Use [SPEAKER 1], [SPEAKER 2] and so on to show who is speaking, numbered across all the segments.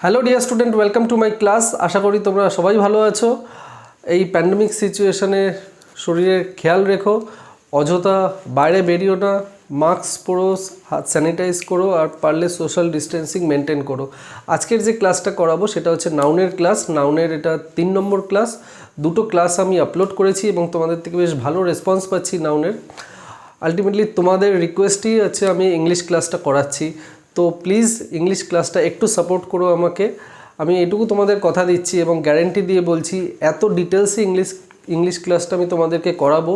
[SPEAKER 1] Hello dear student, welcome to my class. আশা করি তোমরা সবাই ভালো আছো। এই প্যান্ডেমিক সিচুয়েশনে শরীরের খেয়াল রেখো, অযথা বাইরে বেরিও না, মাস্ক পরো, হাত স্যানিটাইজ করো আর পারলে সোশ্যাল ডিস্টেন্সিং মেনটেন করো। আজকের যে ক্লাসটা করাবো সেটা হচ্ছে নাউনের ক্লাস। নাউনের এটা 3 নম্বর ক্লাস। দুটো ক্লাস আমি আপলোড করেছি এবং তোমাদের থেকে বেশ ভালো রেসপন্স পাচ্ছি নাউনের। আলটিমেটলি তোমাদের রিকোয়েস্টই আছে আমি ইংলিশ ক্লাসটা করাচ্ছি, তো প্লিজ ইংলিশ ক্লাসটা একটু সাপোর্ট করো আমাকে। আমি এটুকু তোমাদের কথা দিচ্ছি এবং গ্যারেন্টি দিয়ে বলছি, এত ডিটেলসে ইংলিশ ক্লাসটা আমি তোমাদেরকে করাবো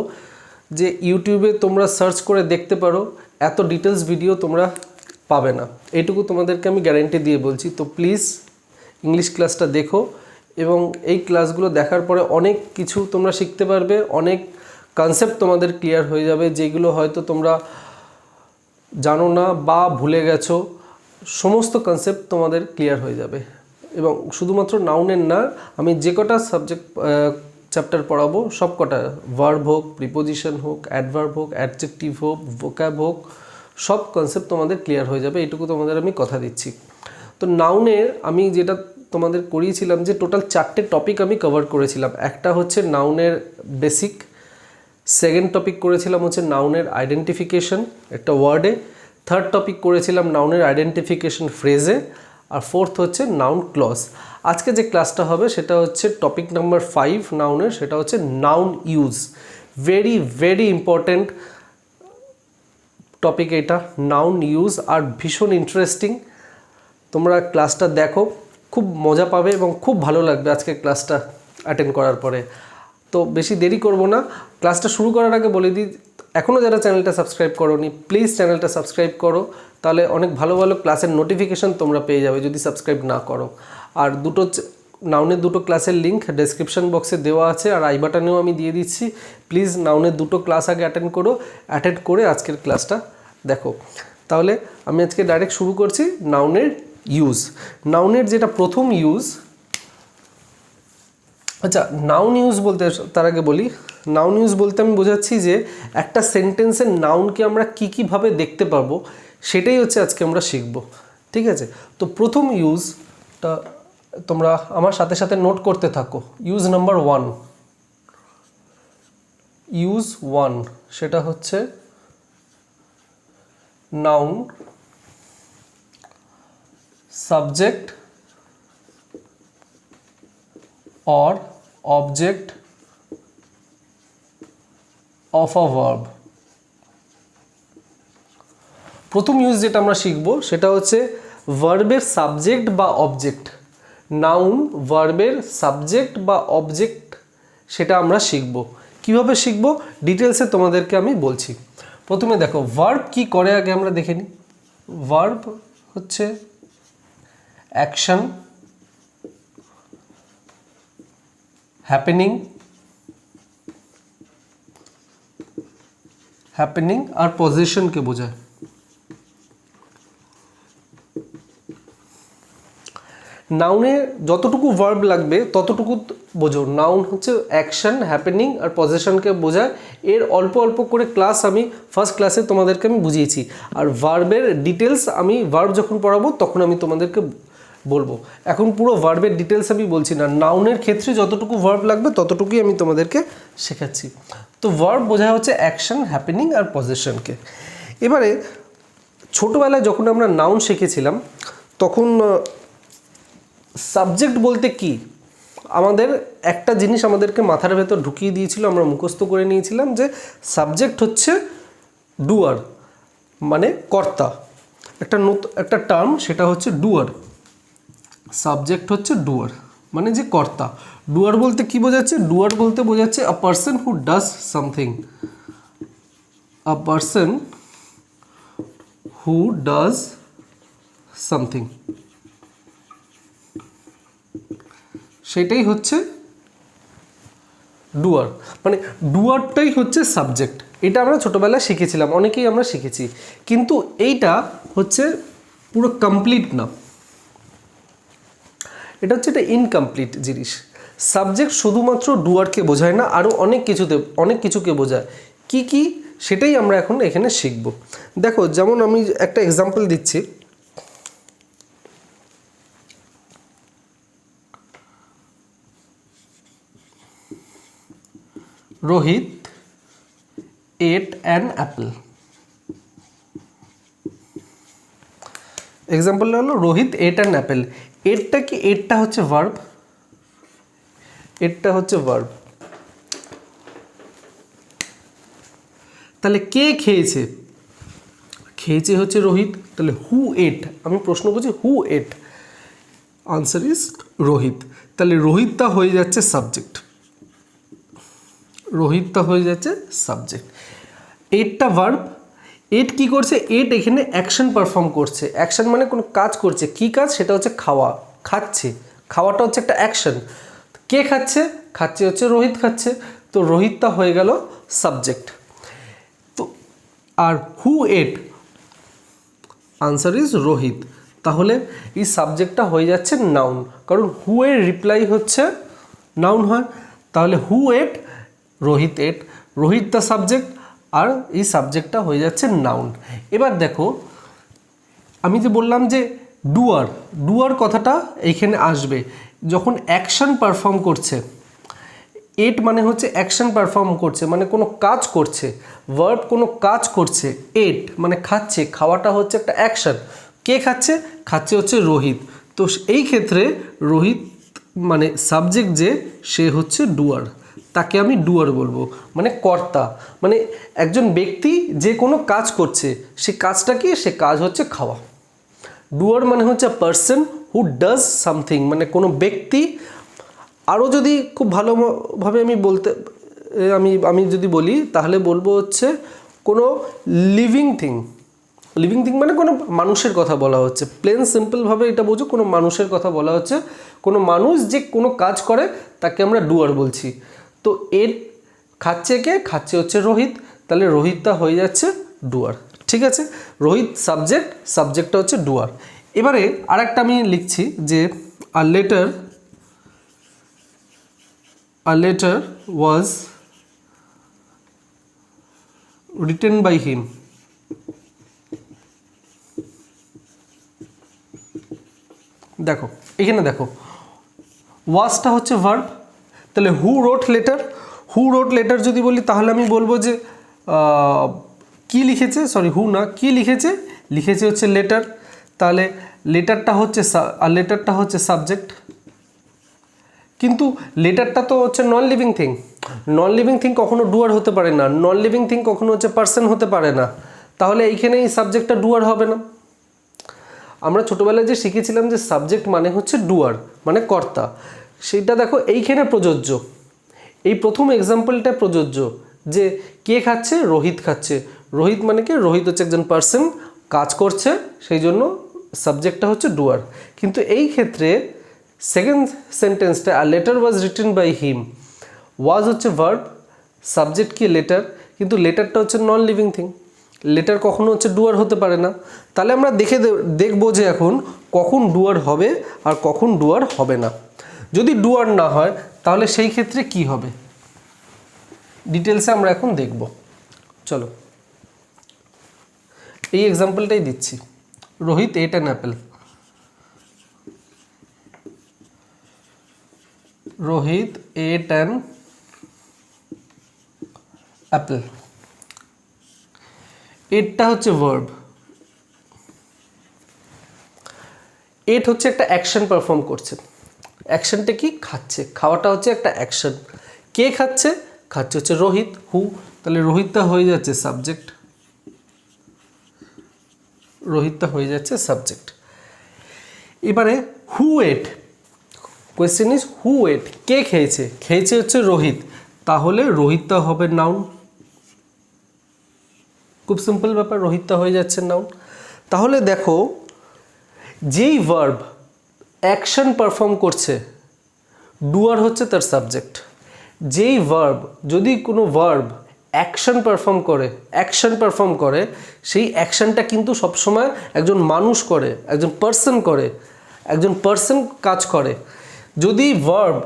[SPEAKER 1] যে ইউটিউবে তোমরা সার্চ করে দেখতে পারো, এত ডিটেলস ভিডিও তোমরা পাবে না। এইটুকু তোমাদেরকে আমি গ্যারেন্টি দিয়ে বলছি। তো প্লিজ ইংলিশ ক্লাসটা দেখো এবং এই ক্লাসগুলো দেখার পরে অনেক কিছু তোমরা শিখতে পারবে, অনেক কনসেপ্ট তোমাদের ক্লিয়ার হয়ে যাবে যেগুলো হয়তো তোমরা জানো না বা ভুলে গেছো। সমস্ত কনসেপ্ট তোমাদের ক্লিয়ার হয়ে যাবে এবং শুধুমাত্র নাউনের না, আমি যে কটা সাবজেক্ট চ্যাপ্টার পড়াবো সব কটা, ভার্ব হোক, প্রিপোজিশন হোক, অ্যাডভার্ব হোক, অ্যাডজেক্টিভ হোক, ভোক্যাব হোক, সব কনসেপ্ট তোমাদের ক্লিয়ার হয়ে যাবে, এইটুকু তোমাদের আমি কথা দিচ্ছি। তো নাউনের আমি যেটা তোমাদের করিয়েছিলাম যে টোটাল 4টে টপিক আমি কভার করেছিলাম। একটা হচ্ছে নাউনের বেসিক, সেকেন্ড টপিক করেছিলাম হচ্ছে নাউনের আইডেন্টিফিকেশন একটা ওয়ার্ডে, থার্ড টপিক করেছিলাম নাউনের আইডেন্টিফিকেশন ফ্রেজে, আর ফোর্থ হচ্ছে নাউন ক্লজ। আজকে যে ক্লাসটা হবে সেটা হচ্ছে টপিক নাম্বার 5 নাউনের, সেটা হচ্ছে noun use. Very very important topic এটা, নাউন ইউজ, আর ভীষণ ইন্টারেস্টিং। তোমরা ক্লাসটা দেখো, খুব মজা পাবে এবং খুব ভালো লাগবে আজকে ক্লাসটা অ্যাটেন্ড করার পরে। তো বেশি দেরি করব না, ক্লাসটা শুরু করার আগে বলে দিই, এখনও যারা চ্যানেলটা সাবস্ক্রাইব করোনি প্লিজ চ্যানেলটা সাবস্ক্রাইব করো, তাহলে অনেক ভালো ভালো ক্লাসের নোটিফিকেশান তোমরা পেয়ে যাবে যদি সাবস্ক্রাইব না করো। আর নাউনের দুটো ক্লাসের লিঙ্ক ডেসক্রিপশন বক্সে দেওয়া আছে আর আই বাটনেও আমি দিয়ে দিচ্ছি। প্লিজ নাউনের দুটো ক্লাস আগে অ্যাটেন্ড করো, অ্যাটেন্ড করে আজকের ক্লাসটা দেখো। তাহলে আমি আজকে ডাইরেক্ট শুরু করছি নাউনের ইউজ। নাউনের যেটা প্রথম ইউজ, আচ্ছা নাউন ইউজ বলতে তার আগে বলি, নাউন ইউজ বলতে আমি বোঝাচ্ছি যে একটা সেন্টেন্সের নাউনকে আমরা কীভাবে দেখতে পাবো সেটাই হচ্ছে আজকে আমরা শিখব, ঠিক আছে? তো প্রথম ইউজটা তোমরা আমার সাথে সাথে নোট করতে থাকো। ইউজ নাম্বার 1, ইউজ 1 সেটা হচ্ছে noun subject or object of a verb। প্রথম ইউজ যেটা আমরা শিখব সেটা হচ্ছে ভার্বের সাবজেক্ট বা অবজেক্ট। নাউন ভার্বের সাবজেক্ট বা অবজেক্ট সেটা আমরা শিখব। কিভাবে শিখব ডিটেলসে তোমাদেরকে আমি বলছি। প্রথমে দেখো ভার্ব কি করে আগে আমরা দেখে নিই। ভার্ব হচ্ছে অ্যাকশন, হ্যাপেনিং আর পজিশনকে বোঝায়। নাউনে যতটুকু ভার্ব লাগবে ততটুকু বোঝো। নাউন হচ্ছে অ্যাকশন, হ্যাপেনিং আর পজিশনকে বোঝায়। এর অল্প অল্প করে ক্লাস আমি ফার্স্ট ক্লাসে তোমাদেরকে আমি বুঝিয়েছি, আর ভার্বের ডিটেলস আমি ভার্ব যখন পড়াবো তখন আমি তোমাদেরকে বলবো। এখন পুরো ভার্বের ডিটেলস আমি বলছি না, নাউনের ক্ষেত্রে যতটুকু ভার্ব লাগবে ততটুকুই আমি তোমাদেরকে শেখাচ্ছি। তো ভার্ব বোঝায় হচ্ছে অ্যাকশন, হ্যাপেনিং আর পজিশনকে। এবারে ছোটোবেলায় যখন আমরা নাউন শিখেছিলাম তখন সাবজেক্ট বলতে কি, আমাদের একটা জিনিস আমাদেরকে মাথার ভেতর ঢুকিয়ে দিয়েছিল, আমরা মুখস্থ করে নিয়েছিলাম যে সাবজেক্ট হচ্ছে ডুয়ার, মানে কর্তা। একটা টার্ম সেটা হচ্ছে ডুয়ার। সাবজেক্ট হচ্ছে ডুয়ার মানে যে কর্তা। ডুয়ার বলতে কি বোঝাচ্ছে? ডুয়ার বলতে বোঝাচ্ছে আ person who does something, a person who does something, সেটাই হচ্ছে ডুয়ার। মানে ডুয়ারটাই হচ্ছে সাবজেক্ট। এটা আমরা ছোটোবেলায় শিখেছিলাম, অনেকেই আমরা শিখেছি, কিন্তু এইটা হচ্ছে পুরো কমপ্লিট না, এটা হচ্ছে একটা ইনকমপ্লিট জিনিস। সাবজেক্ট শুধুমাত্র ডুয়ারকে বোঝায় না, আরও অনেক কিছুকে বোঝায়। কি সেটাই আমরা এখন এখানে শিখব। দেখো যেমন আমি একটা এক্সাম্পল দিচ্ছি। Rohit ate an Apple. Example হলো রোহিত এট অ্যান অ্যাপেল। এটটা কি? এটটা হচ্ছে ভার্ব, এটটা হচ্ছে ভার্ব। তাহলে কে খেয়েছে? খেয়েছে হচ্ছে রোহিত। তাহলে হু এট, আমি প্রশ্ন করছি হু এট, আনসার ইজ রোহিত। তাহলে রোহিতটা হয়ে যাচ্ছে সাবজেক্ট, রোহিতটা হয়ে যাচ্ছে সাবজেক্ট। এটটা ভার্ব। এট কি করছে? এট এখানে অ্যাকশন পারফর্ম করছে। অ্যাকশন মানে কোনো কাজ করছে। কি কাজ? সেটা হচ্ছে খাওয়া, খাচ্ছে। খাওয়াটা হচ্ছে একটা অ্যাকশন। কে খাচ্ছে? খাচ্ছে হচ্ছে রোহিত খাচ্ছে। তো রোহিতটা হয়ে গেল সাবজেক্ট। তো আর হু এট, আনসার ইজ রোহিত। তাহলে এই সাবজেক্টটা হয়ে যাচ্ছে নাউন, কারণ হু এর রিপ্লাই হচ্ছে নাউন হয়। তাহলে হু এট, রোহিত এট, রোহিত দ্য সাবজেক্ট, আর এই সাবজেক্টটা হয়ে যাচ্ছে নাউন। এবার দেখো, আমি যে বললাম যে ডুয়ার, ডুয়ার কথাটা এইখানে আসবে যখন অ্যাকশন পারফর্ম করছে। এট মানে হচ্ছে অ্যাকশন পারফর্ম করছে, মানে কোনো কাজ করছে। ভার্ব কোনো কাজ করছে। এট মানে খাচ্ছে, খাওয়াটা হচ্ছে একটা অ্যাকশন। কে খাচ্ছে? খাচ্ছে হচ্ছে রোহিত। তো এই ক্ষেত্রে রোহিত মানে সাবজেক্ট যে, সে হচ্ছে ডুয়ার, তাকে আমি ডুয়ার বলবো, মানে কর্তা। মানে একজন ব্যক্তি যে কোনো কাজ করছে, সে কাজটা কি? সে কাজ হচ্ছে খাওয়া। ডুয়ার মানে হচ্ছে পার্সন হু ডাজ সামথিং, মানে কোনো ব্যক্তি। আরও যদি খুব ভালোভাবে আমি বলতে আমি যদি বলি, তাহলে বলবো হচ্ছে কোনো লিভিং থিং। লিভিং থিং মানে কোনো মানুষের কথা বলা হচ্ছে। প্লেন সিম্পলভাবে এটা বোঝো, কোনো মানুষের কথা বলা হচ্ছে। কোনো মানুষ যে কোনো কাজ করে তাকে আমরা ডুয়ার বলছি। তো এর খাচ্ছে কে? খাচ্ছে হচ্ছে রোহিত। তাহলে রোহিতটা হয়ে যাচ্ছে ডুয়ার। ঠিক আছে, রোহিত সাবজেক্ট, সাবজেক্টটা হচ্ছে ডুয়ার। এবারে আরেকটা আমি লিখছি যে a letter was written by him. দেখো এখানে দেখো, ওয়াজটা হচ্ছে ভার্ব। তাহলে হু রোট লেটার, হু রোট লেটার যদি বলি, তাহলে আমি বলবো যে কি লিখেছে, সরি হু না, কি লিখেছে? লিখেছে হচ্ছে লেটার। তাহলে লেটারটা হচ্ছে সাবজেক্ট। কিন্তু লেটারটা তো হচ্ছে non living thing. Non living thing কখনো ডুয়ার হতে পারে না। নন লিভিং থিং কখনো হচ্ছে পার্সন হতে পারে না। তাহলে এইখানে এই সাবজেক্টটা ডুয়ার হবে না। আমরা ছোটোবেলায় যে শিখেছিলাম যে সাবজেক্ট মানে হচ্ছে ডুয়ার, মানে কর্তা, সেইটা দেখো এইখানে প্রযোজ্য। এই প্রথম এক্সাম্পলটা প্রযোজ্য যে কে খাচ্ছে? রোহিত খাচ্ছে। রোহিত মানে কি? রোহিত হচ্ছে একজন পার্সন, কাজ করছে, সেই জন্য সাবজেক্টটা হচ্ছে ডুয়ার। কিন্তু এই ক্ষেত্রে সেকেন্ড সেন্টেন্সটা a letter was written by him, was হচ্ছে ভার্ব, সাবজেক্ট কি? লেটার। কিন্তু লেটারটা হচ্ছে নন লিভিং থিং, লেটার কখনো হচ্ছে ডুয়ার হতে পারে না। তাহলে আমরা দেখবো যে এখন কখন ডুয়ার হবে আর কখন ডুয়ার হবে না। যদি ডুয়ার না হয় তাহলে সেই ক্ষেত্রে কি হবে, ডিটেলসে আমরা এখন দেখব। চলো এই এক্সাম্পলটাই দিচ্ছি, Rohit ate an apple. Rohit ate an apple. এটটা হচ্ছে ভার্ব, এট হচ্ছে একটা অ্যাকশন পারফর্ম করছে। অ্যাকশনটা কি? খাচ্ছে। খাওয়াটা হচ্ছে একটা অ্যাকশন। কে খাচ্ছে? খাচ্ছে হচ্ছে রোহিত, হু। তাহলে রোহিতটা হয়ে যাচ্ছে সাবজেক্ট, রোহিতটা হয়ে যাচ্ছে সাবজেক্ট। এবারে হু এট, কোয়েশ্চেন ইজ হু এট, কে খেয়েছে? খেয়েছে হচ্ছে রোহিত, তাহলে রোহিতটা হবে নাউন। খুব সিম্পল ব্যাপার, রোহিতটা হয়ে যাচ্ছে নাউন। তাহলে দেখো, যেই ভার্ব অ্যাকশন পারফর্ম করছে, ডুয়ার হচ্ছে তার সাবজেক্ট। যেই ভার্ব, যদি কোনো ভার্ব অ্যাকশন পারফর্ম করে, সেই অ্যাকশনটা কিন্তু সবসময় একজন মানুষ করে, একজন পার্সন কাজ করে। যদি ভার্ব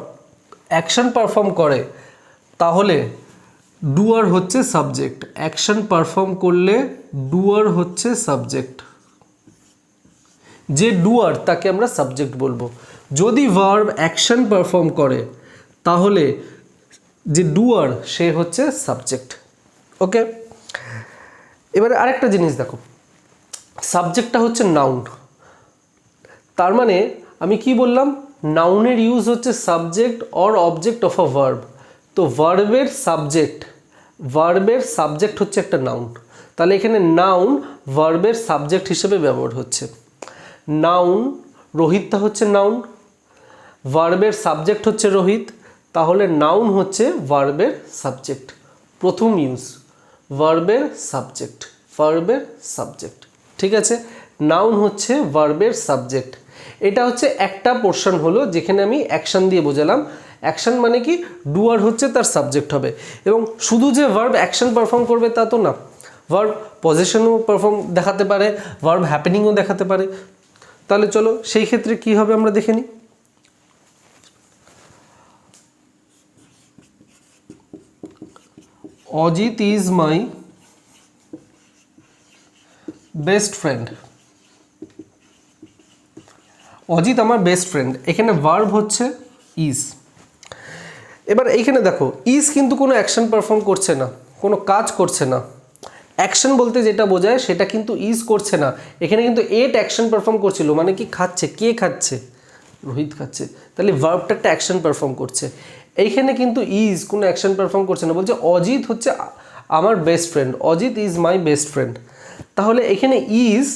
[SPEAKER 1] অ্যাকশন পারফর্ম করে তাহলে ডুয়ার হচ্ছে সাবজেক্ট। অ্যাকশন পারফর্ম করলে ডুয়ার হচ্ছে সাবজেক্ট। যে ডুয়ার তাকে আমরা সাবজেক্ট বলবো। যদি ভার্ব অ্যাকশন পারফর্ম করে তাহলে যে ডুয়ার সে হচ্ছে সাবজেক্ট। ওকে, এবারে আরেকটা জিনিস দেখো, সাবজেক্টটা হচ্ছে নাউন, তার মানে আমি কি বললাম, নাউনের ইউজ হচ্ছে subject or object of a verb. তো ভার্বের সাবজেক্ট হচ্ছে একটা নাউন, তাহলে এখানে নাউন ভার্বের সাবজেক্ট হিসেবে ব্যবহার হচ্ছে। নাউন, রোহিতটা হচ্ছে নাউন, ভার্বের সাবজেক্ট হচ্ছে রোহিত, তাহলে নাউন হচ্ছে ভার্বের সাবজেক্ট। প্রথম ইউজ ভার্বের সাবজেক্ট, ঠিক আছে, নাউন হচ্ছে ভার্বের সাবজেক্ট। এটা হচ্ছে একটা পোর্শন হলো যেখানে আমি অ্যাকশন দিয়ে বোঝালাম। অ্যাকশন মানে কি, ডুয়ার হচ্ছে তার সাবজেক্ট হবে, এবং শুধু যে ভার্ব অ্যাকশন পারফর্ম করবে তা তো না, ভার্ব পজিশনও দেখাতে পারে, ভার্ব হ্যাপেনিংও দেখাতে পারে। তাহলে চলো সেই ক্ষেত্রে কি হবে আমরা দেখে নিই। Ajit is my best friend. Ajit আমার বেস্ট ফ্রেন্ড, এখানে ভার্ব হচ্ছে ইজ। এবার এইখানে দেখো, ইজ কিন্তু কোনো অ্যাকশন পারফর্ম করছে না, কোনো কাজ করছে না। অ্যাকশন বলতে যেটা বোঝায় সেটা কিন্তু ইজ করছে না, এখানে কিন্তু এট অ্যাকশন পারফর্ম করছিল, মানে কি খাচ্ছে, কে খাচ্ছে, রোহিত খাচ্ছে, তাহলে ভার্বটা একটা অ্যাকশন পারফর্ম করছে। এইখানে কিন্তু ইজ কোনো অ্যাকশন পারফর্ম করছে না, বলছে অজিত হচ্ছে আমার best friend, Ajit is my best friend. তাহলে এখানে ইজ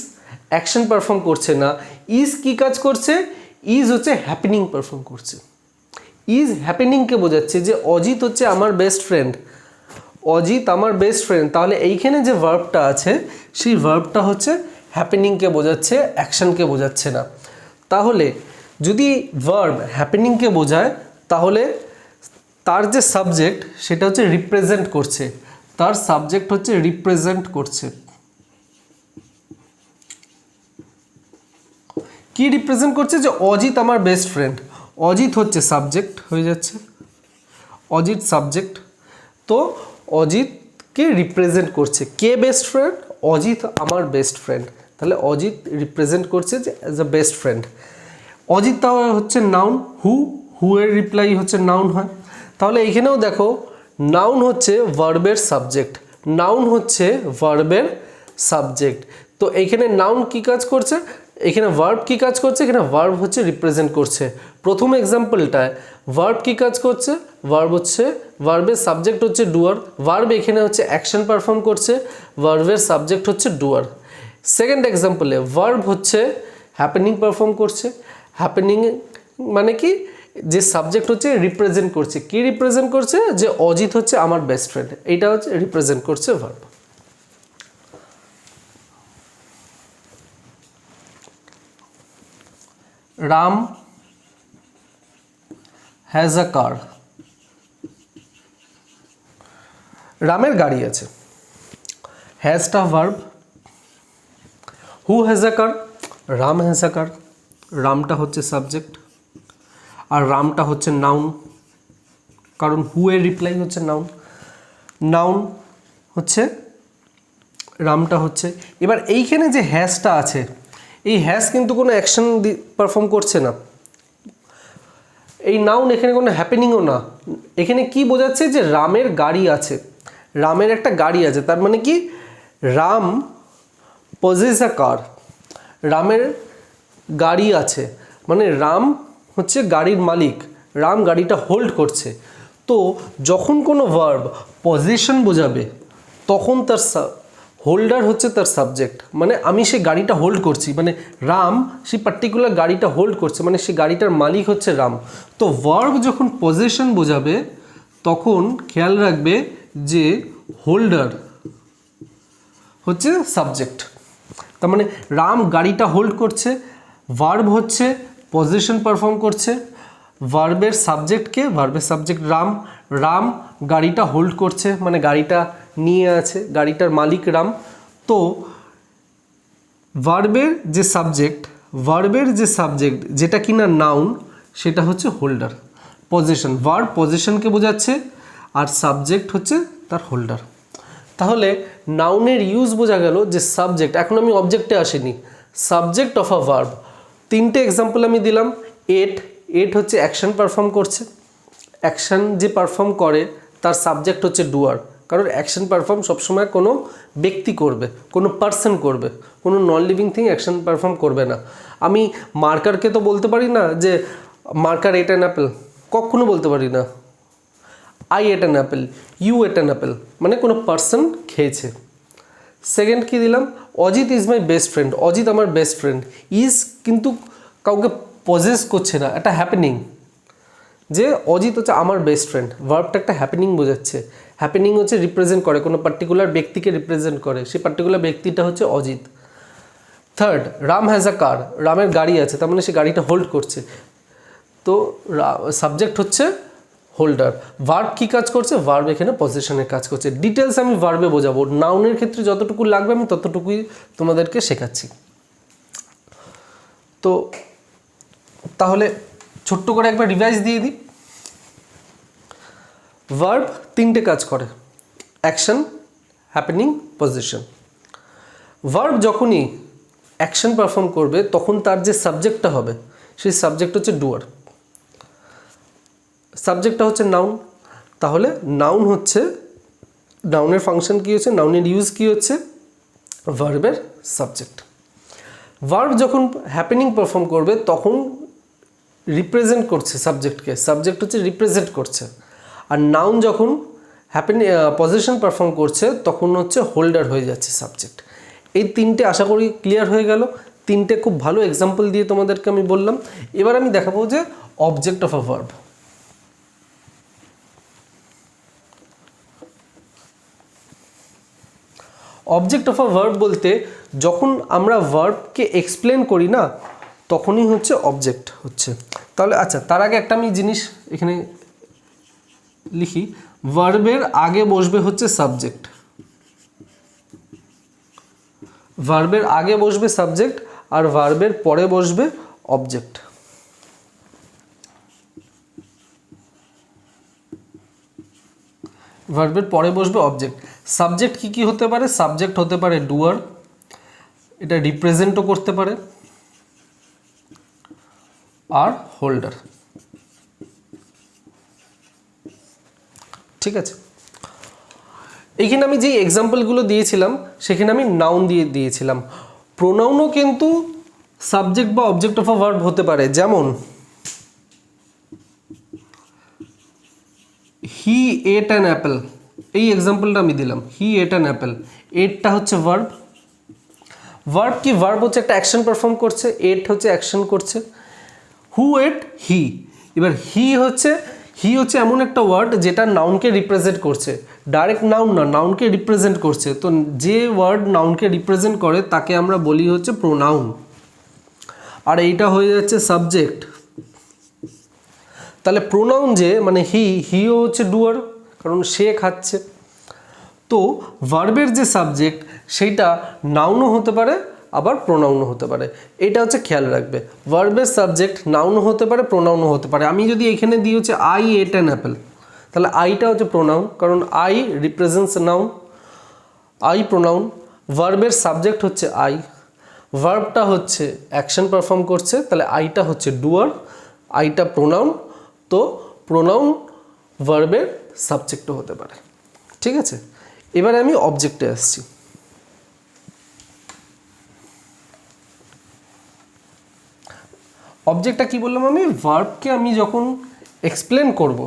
[SPEAKER 1] অ্যাকশন পারফর্ম করছে না, ইজ কি কাজ করছে, ইজ হচ্ছে হ্যাপেনিং পারফর্ম করছে। ইজ হ্যাপেনিংকে বোঝাচ্ছে যে অজিত হচ্ছে আমার বেস্ট ফ্রেন্ড, অজিত আমার বেস্ট ফ্রেন্ড। তাহলে এইখানে যে ভার্বটা আছে সেই ভার্বটা হচ্ছে হ্যাপেনিংকে বোঝাচ্ছে, অ্যাকশনকে বোঝাচ্ছে না। তাহলে যদি ভার্ব হ্যাপেনিংকে বোঝায় তাহলে তার যে সাবজেক্ট সেটা হচ্ছে রিপ্রেজেন্ট করছে, তার সাবজেক্ট হচ্ছে রিপ্রেজেন্ট করছে। কি রিপ্রেজেন্ট করছে, যে অজিত আমার বেস্ট ফ্রেন্ড, অজিত হচ্ছে সাবজেক্ট হয়ে যাচ্ছে, অজিত সাবজেক্ট, তো অজিতকে রিপ্রেজেন্ট করছে, কে বেস্ট ফ্রেন্ড, অজিত আমার বেস্ট ফ্রেন্ড, তাহলে অজিত রিপ্রেজেন্ট করছে যে as a best friend. Ajit তাও হচ্ছে নাউন, হু এর রিপ্লাই হচ্ছে নাউন হয়। তাহলে এইখানেও দেখো, নাউন হচ্ছে ভার্বের সাবজেক্ট, নাউন হচ্ছে ভার্বের সাবজেক্ট। তো এইখানে নাউন কি কাজ করছে, এখানে ভার্ব কি কাজ করছে, এখানে ভার্ব হচ্ছে রিপ্রেজেন্ট করছে। প্রথম এক্সাম্পলটায় ভার্ব কি কাজ করছে, ভার্বের সাবজেক্ট হচ্ছে ডুয়ার, ভার্ব এখানে হচ্ছে অ্যাকশন পারফর্ম করছে, ভার্বের সাবজেক্ট হচ্ছে ডুয়ার। সেকেন্ড এক্সাম্পলে ভার্ব হচ্ছে হ্যাপেনিং পারফর্ম করছে, হ্যাপেনিং মানে কি, যে সাবজেক্ট হচ্ছে রিপ্রেজেন্ট করছে, কি রিপ্রেজেন্ট করছে, যে অজিত হচ্ছে আমার বেস্ট ফ্রেন্ড, এইটা হচ্ছে রিপ্রেজেন্ট করছে verb. Ram has a car, রামের গাড়ি আছে, হ্যাজটা verb, who has a car, Ram has a car, রামটা হচ্ছে সাবজেক্ট আর রামটা হচ্ছে নাউন, কারণ হু এর রিপ্লাই হচ্ছে নাউন, নাউন হচ্ছে রামটা হচ্ছে। এবার এইখানে যে হ্যাজটা আছে, এই হ্যাজ কিন্তু কোনো অ্যাকশন পারফর্ম করছে না, এই নাউন এখানে কোনো হ্যাপেনিংও না। এখানে কি বোঝাচ্ছে, যে রামের গাড়ি আছে, রামের একটা গাড়ি আছে, তার মানে কি, রাম পজেস আ কার, রামের গাড়ি আছে, মানে রাম হচ্ছে গাড়ির মালিক, রাম গাড়িটা হোল্ড করছে। তো যখন কোনো ভার্ব পজিশন বোঝাবে তখন তার হোল্ডার হচ্ছে তার সাবজেক্ট, মানে আমি সেই গাড়িটা হোল্ড করছি, মানে রাম সেই পার্টিকুলার গাড়িটা হোল্ড করছে, মানে সেই গাড়িটার মালিক হচ্ছে রাম। তো ভার্ব যখন পজিশন বোঝাবে তখন খেয়াল রাখবে যে হোল্ডার হচ্ছে সাবজেক্ট, তার মানে রাম গাড়িটা হোল্ড করছে, ভার্ব হচ্ছে পজিশন পারফর্ম করছে, ভার্বের সাবজেক্টকে, ভার্বের সাবজেক্ট রাম, রাম গাড়িটা হোল্ড করছে, মানে গাড়িটা নিয়ে আছে, গাড়িটার মালিক রাম। তো ভার্বের যে সাবজেক্ট যেটা কিনা নাউন, সেটা হচ্ছে হোল্ডার, পজিশন, ভার্ব পজিশনকে বোঝাচ্ছে আর সাবজেক্ট হচ্ছে তার হোল্ডার। তাহলে নাউনের ইউজ বোঝা গেল যে সাবজেক্ট, এখন আমি অবজেক্টে আসিনি, সাবজেক্ট অফ আ ভার্ব। তিনটে এক্সাম্পল আমি দিলাম, এট হচ্ছে অ্যাকশন পারফর্ম করছে, অ্যাকশন যে পারফর্ম করে তার সাবজেক্ট হচ্ছে ডুয়ার, কারণ অ্যাকশন পারফর্ম সবসময় কোনো ব্যক্তি করবে, কোনো পার্সন করবে, কোনো non living thing action perform করবে না। আমি মার্কারকে তো বলতে পারি না যে মার্কার এট অ্যান অ্যাপেল, কখনো বলতে পারি না। I ate an apple, you ate an apple, মানে কোনো পার্সন খেয়েছে। সেকেন্ড কি দিলাম, Ajit is my best friend, Ajit আমার বেস্ট ফ্রেন্ড। ইজ কিন্তু কাউকে পজেস করছে না, একটা হ্যাপেনিং, যে অজিত হচ্ছে আমার বেস্ট ফ্রেন্ড, ভার্বটা একটা হ্যাপেনিং বোঝাচ্ছে। হ্যাপেনিং হচ্ছে রিপ্রেজেন্ট করে, কোনো পার্টিকুলার ব্যক্তিকে রিপ্রেজেন্ট করে, সেই পার্টিকুলার ব্যক্তিটা হচ্ছে Ajit. Third, Ram has a car, রামের গাড়ি আছে, তার মানে সে গাড়িটা হোল্ড করছে, তো সাবজেক্ট হচ্ছে হোল্ডার। ভার্ব কী কাজ করছে, ভার্ব এখানে পজিশনের কাজ করছে। ডিটেলস আমি ভার্বে বোঝাবো, নাউনের ক্ষেত্রে যতটুকু লাগবে আমি ততটুকুই তোমাদেরকে শেখাচ্ছি। তো তাহলে ছোট্ট করে একবার রিভাইজ দিয়ে দিই। ভার্ব তিনটে কাজ করে, অ্যাকশন, হ্যাপেনিং, পজিশন। ভার্ব যখনই অ্যাকশন পারফর্ম করবে তখন তার যে সাবজেক্টটা হবে সেই সাবজেক্ট হচ্ছে ডুয়ার, সাবজেক্টটা হচ্ছে নাউন। তাহলে নাউন হচ্ছে, নাউনের ফাংশন কী হচ্ছে, নাউনের ইউজ কী হচ্ছে, ভার্বের সাবজেক্ট। ভার্ব যখন হ্যাপেনিং পারফর্ম করবে তখন রিপ্রেজেন্ট করছে সাবজেক্টকে, সাবজেক্ট হচ্ছে রিপ্রেজেন্ট করছে। আর নাউন যখন পজিশন পারফর্ম করছে তখন হচ্ছে হোল্ডার হয়ে যাচ্ছে সাবজেক্ট। এই তিনটে আশা করি ক্লিয়ার হয়ে গেল। তিনটে খুব ভালো এক্সাম্পল দিয়ে তোমাদেরকে আমি বললাম। এবার আমি দেখাবো যে object of a verb. Object of a verb বলতে যখন আমরা ভার্বকে এক্সপ্লেন করি না তখনই হচ্ছে অবজেক্ট হচ্ছে। তাহলে আচ্ছা, তার আগে একটা আমি জিনিস এখানে লিখি, ভার্বের আগে বসবে হচ্ছে সাবজেক্ট, ভার্বের আগে বসবে সাবজেক্ট আর ভার্বের পরে বসবে অবজেক্ট। ভার্বের পরে বসবে অবজেক্ট। সাবজেক্ট কি কি হতে পারে, সাবজেক্ট হতে পারে ডুয়ার, এটা রিপ্রেজেন্টও করতে পারে, আর হোল্ডার। ঠিক আছে, এইখানে আমি যে এক্সাম্পলগুলো দিয়েছিলাম সেখানে আমি নাউন দিয়েছিলাম। প্রোনাউনও কিন্তু সাবজেক্ট বা অবজেক্ট অফ আ ভার্ব হতে পারে, যেমন হি এট অ্যান অ্যাপেল, এই এক্সাম্পলটা আমি দিলাম, হি এট অ্যান অ্যাপেল। এটটা হচ্ছে ভার্ব, ভার্ব কি, ভার্ব হচ্ছে একটা অ্যাকশন পারফর্ম করছে, এট হচ্ছে অ্যাকশন করছে। হু এট, হি। এবার হি হচ্ছে এমন একটা ওয়ার্ড যেটা নাউনকে রিপ্রেজেন্ট করছে, ডাইরেক্ট নাউন না, নাউনকে রিপ্রেজেন্ট করছে। তো যে ওয়ার্ড নাউনকে রিপ্রেজেন্ট করে তাকে আমরা বলি হচ্ছে প্রোনাউন। আর এইটা হয়ে যাচ্ছে সাবজেক্ট। তাহলে প্রোনাউন যে মানে হিও হচ্ছে ডুয়ার, কারণ সে খাচ্ছে। তো ভার্বের যে সাবজেক্ট সেইটা নাউনও হতে পারে আবার প্রোনাউনও হতে পারে, এটা হচ্ছে খেয়াল রাখবে। ভার্বের সাবজেক্ট নাউনও হতে পারে প্রোনাউনও হতে পারে। আমি যদি এখানে দিই হচ্ছে আই এট অ্যান অ্যাপেল, তাহলে আইটা হচ্ছে প্রোনাউন, কারণ I represents noun, I pronoun. ভার্বের সাবজেক্ট হচ্ছে আই, ভার্বটা হচ্ছে অ্যাকশন পারফর্ম করছে, তাহলে আইটা হচ্ছে ডুয়ার, আইটা প্রোনাউন। তো প্রোনাউন ভার্বের সাবজেক্টও হতে পারে। ঠিক আছে, এবারে আমি অবজেক্টে আসছি। অবজেক্টটা কি বললাম আমি, ভার্বকে আমি যখন এক্সপ্লেন করব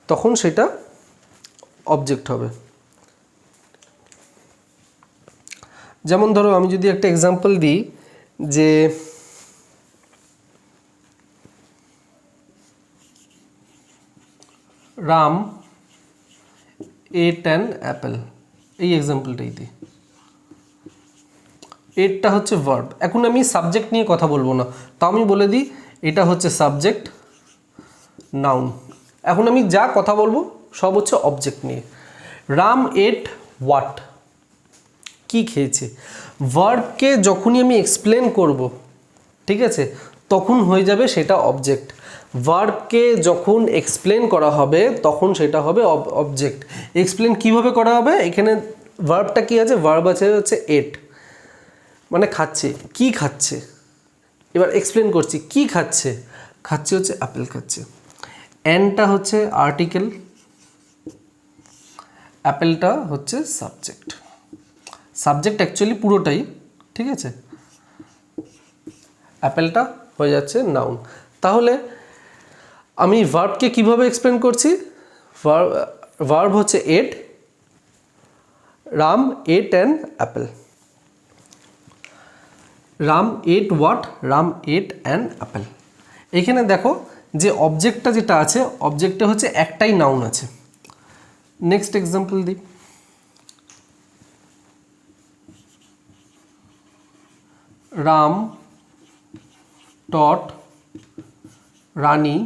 [SPEAKER 1] তখন সেটা অবজেক্ট হবে। যেমন ধরো আমি যদি একটা এক্সাম্পল দিই যে রাম এট অ্যান অ্যাপেল, এই এক্সাম্পলটাই দিই। এটটা হচ্ছে ভার্ব। এখন আমি সাবজেক্ট নিয়ে কথা বলবো না, তাও আমি বলে দিই এটা হচ্ছে সাবজেক্ট, নাউন। এখন আমি যা কথা বলবো সব হচ্ছে অবজেক্ট নিয়ে। রাম এট হোয়াট, কি খেয়েছে। ভার্বকে যখনই আমি এক্সপ্লেন করব, ঠিক আছে, তখন হয়ে যাবে সেটা অবজেক্ট। ভার্বকে যখন এক্সপ্লেন করা হবে তখন সেটা হবে অবজেক্ট। এক্সপ্লেন কিভাবে করা হবে, এখানে ভার্বটা কি আছে, ভার্ব আছে হচ্ছে এট, মানে খাচ্ছে, কি খাচ্ছে। এবার এক্সপ্লেন করছি কি খাচ্ছে, খাচ্ছে হচ্ছে আপেল খাচ্ছে। অ্যানটা হচ্ছে আর্টিকেল, অ্যাপেলটা হচ্ছে সাবজেক্ট। সাবজেক্ট অ্যাকচুয়ালি পুরোটাই, ঠিক আছে, অ্যাপেলটা হয়ে যাচ্ছে নাউন। তাহলে আমি ভার্বকে কিভাবে এক্সপ্লেন করছি? ভার্ব হচ্ছে ate, Ram ate an apple. Ram ate what? Ram ate an apple. এখানে দেখো যে অবজেক্টটা যেটা আছে, অবজেক্টে হচ্ছে একটাই নাউন আছে। নেক্সট এক্সাম্পল দিই। রাম টট রানী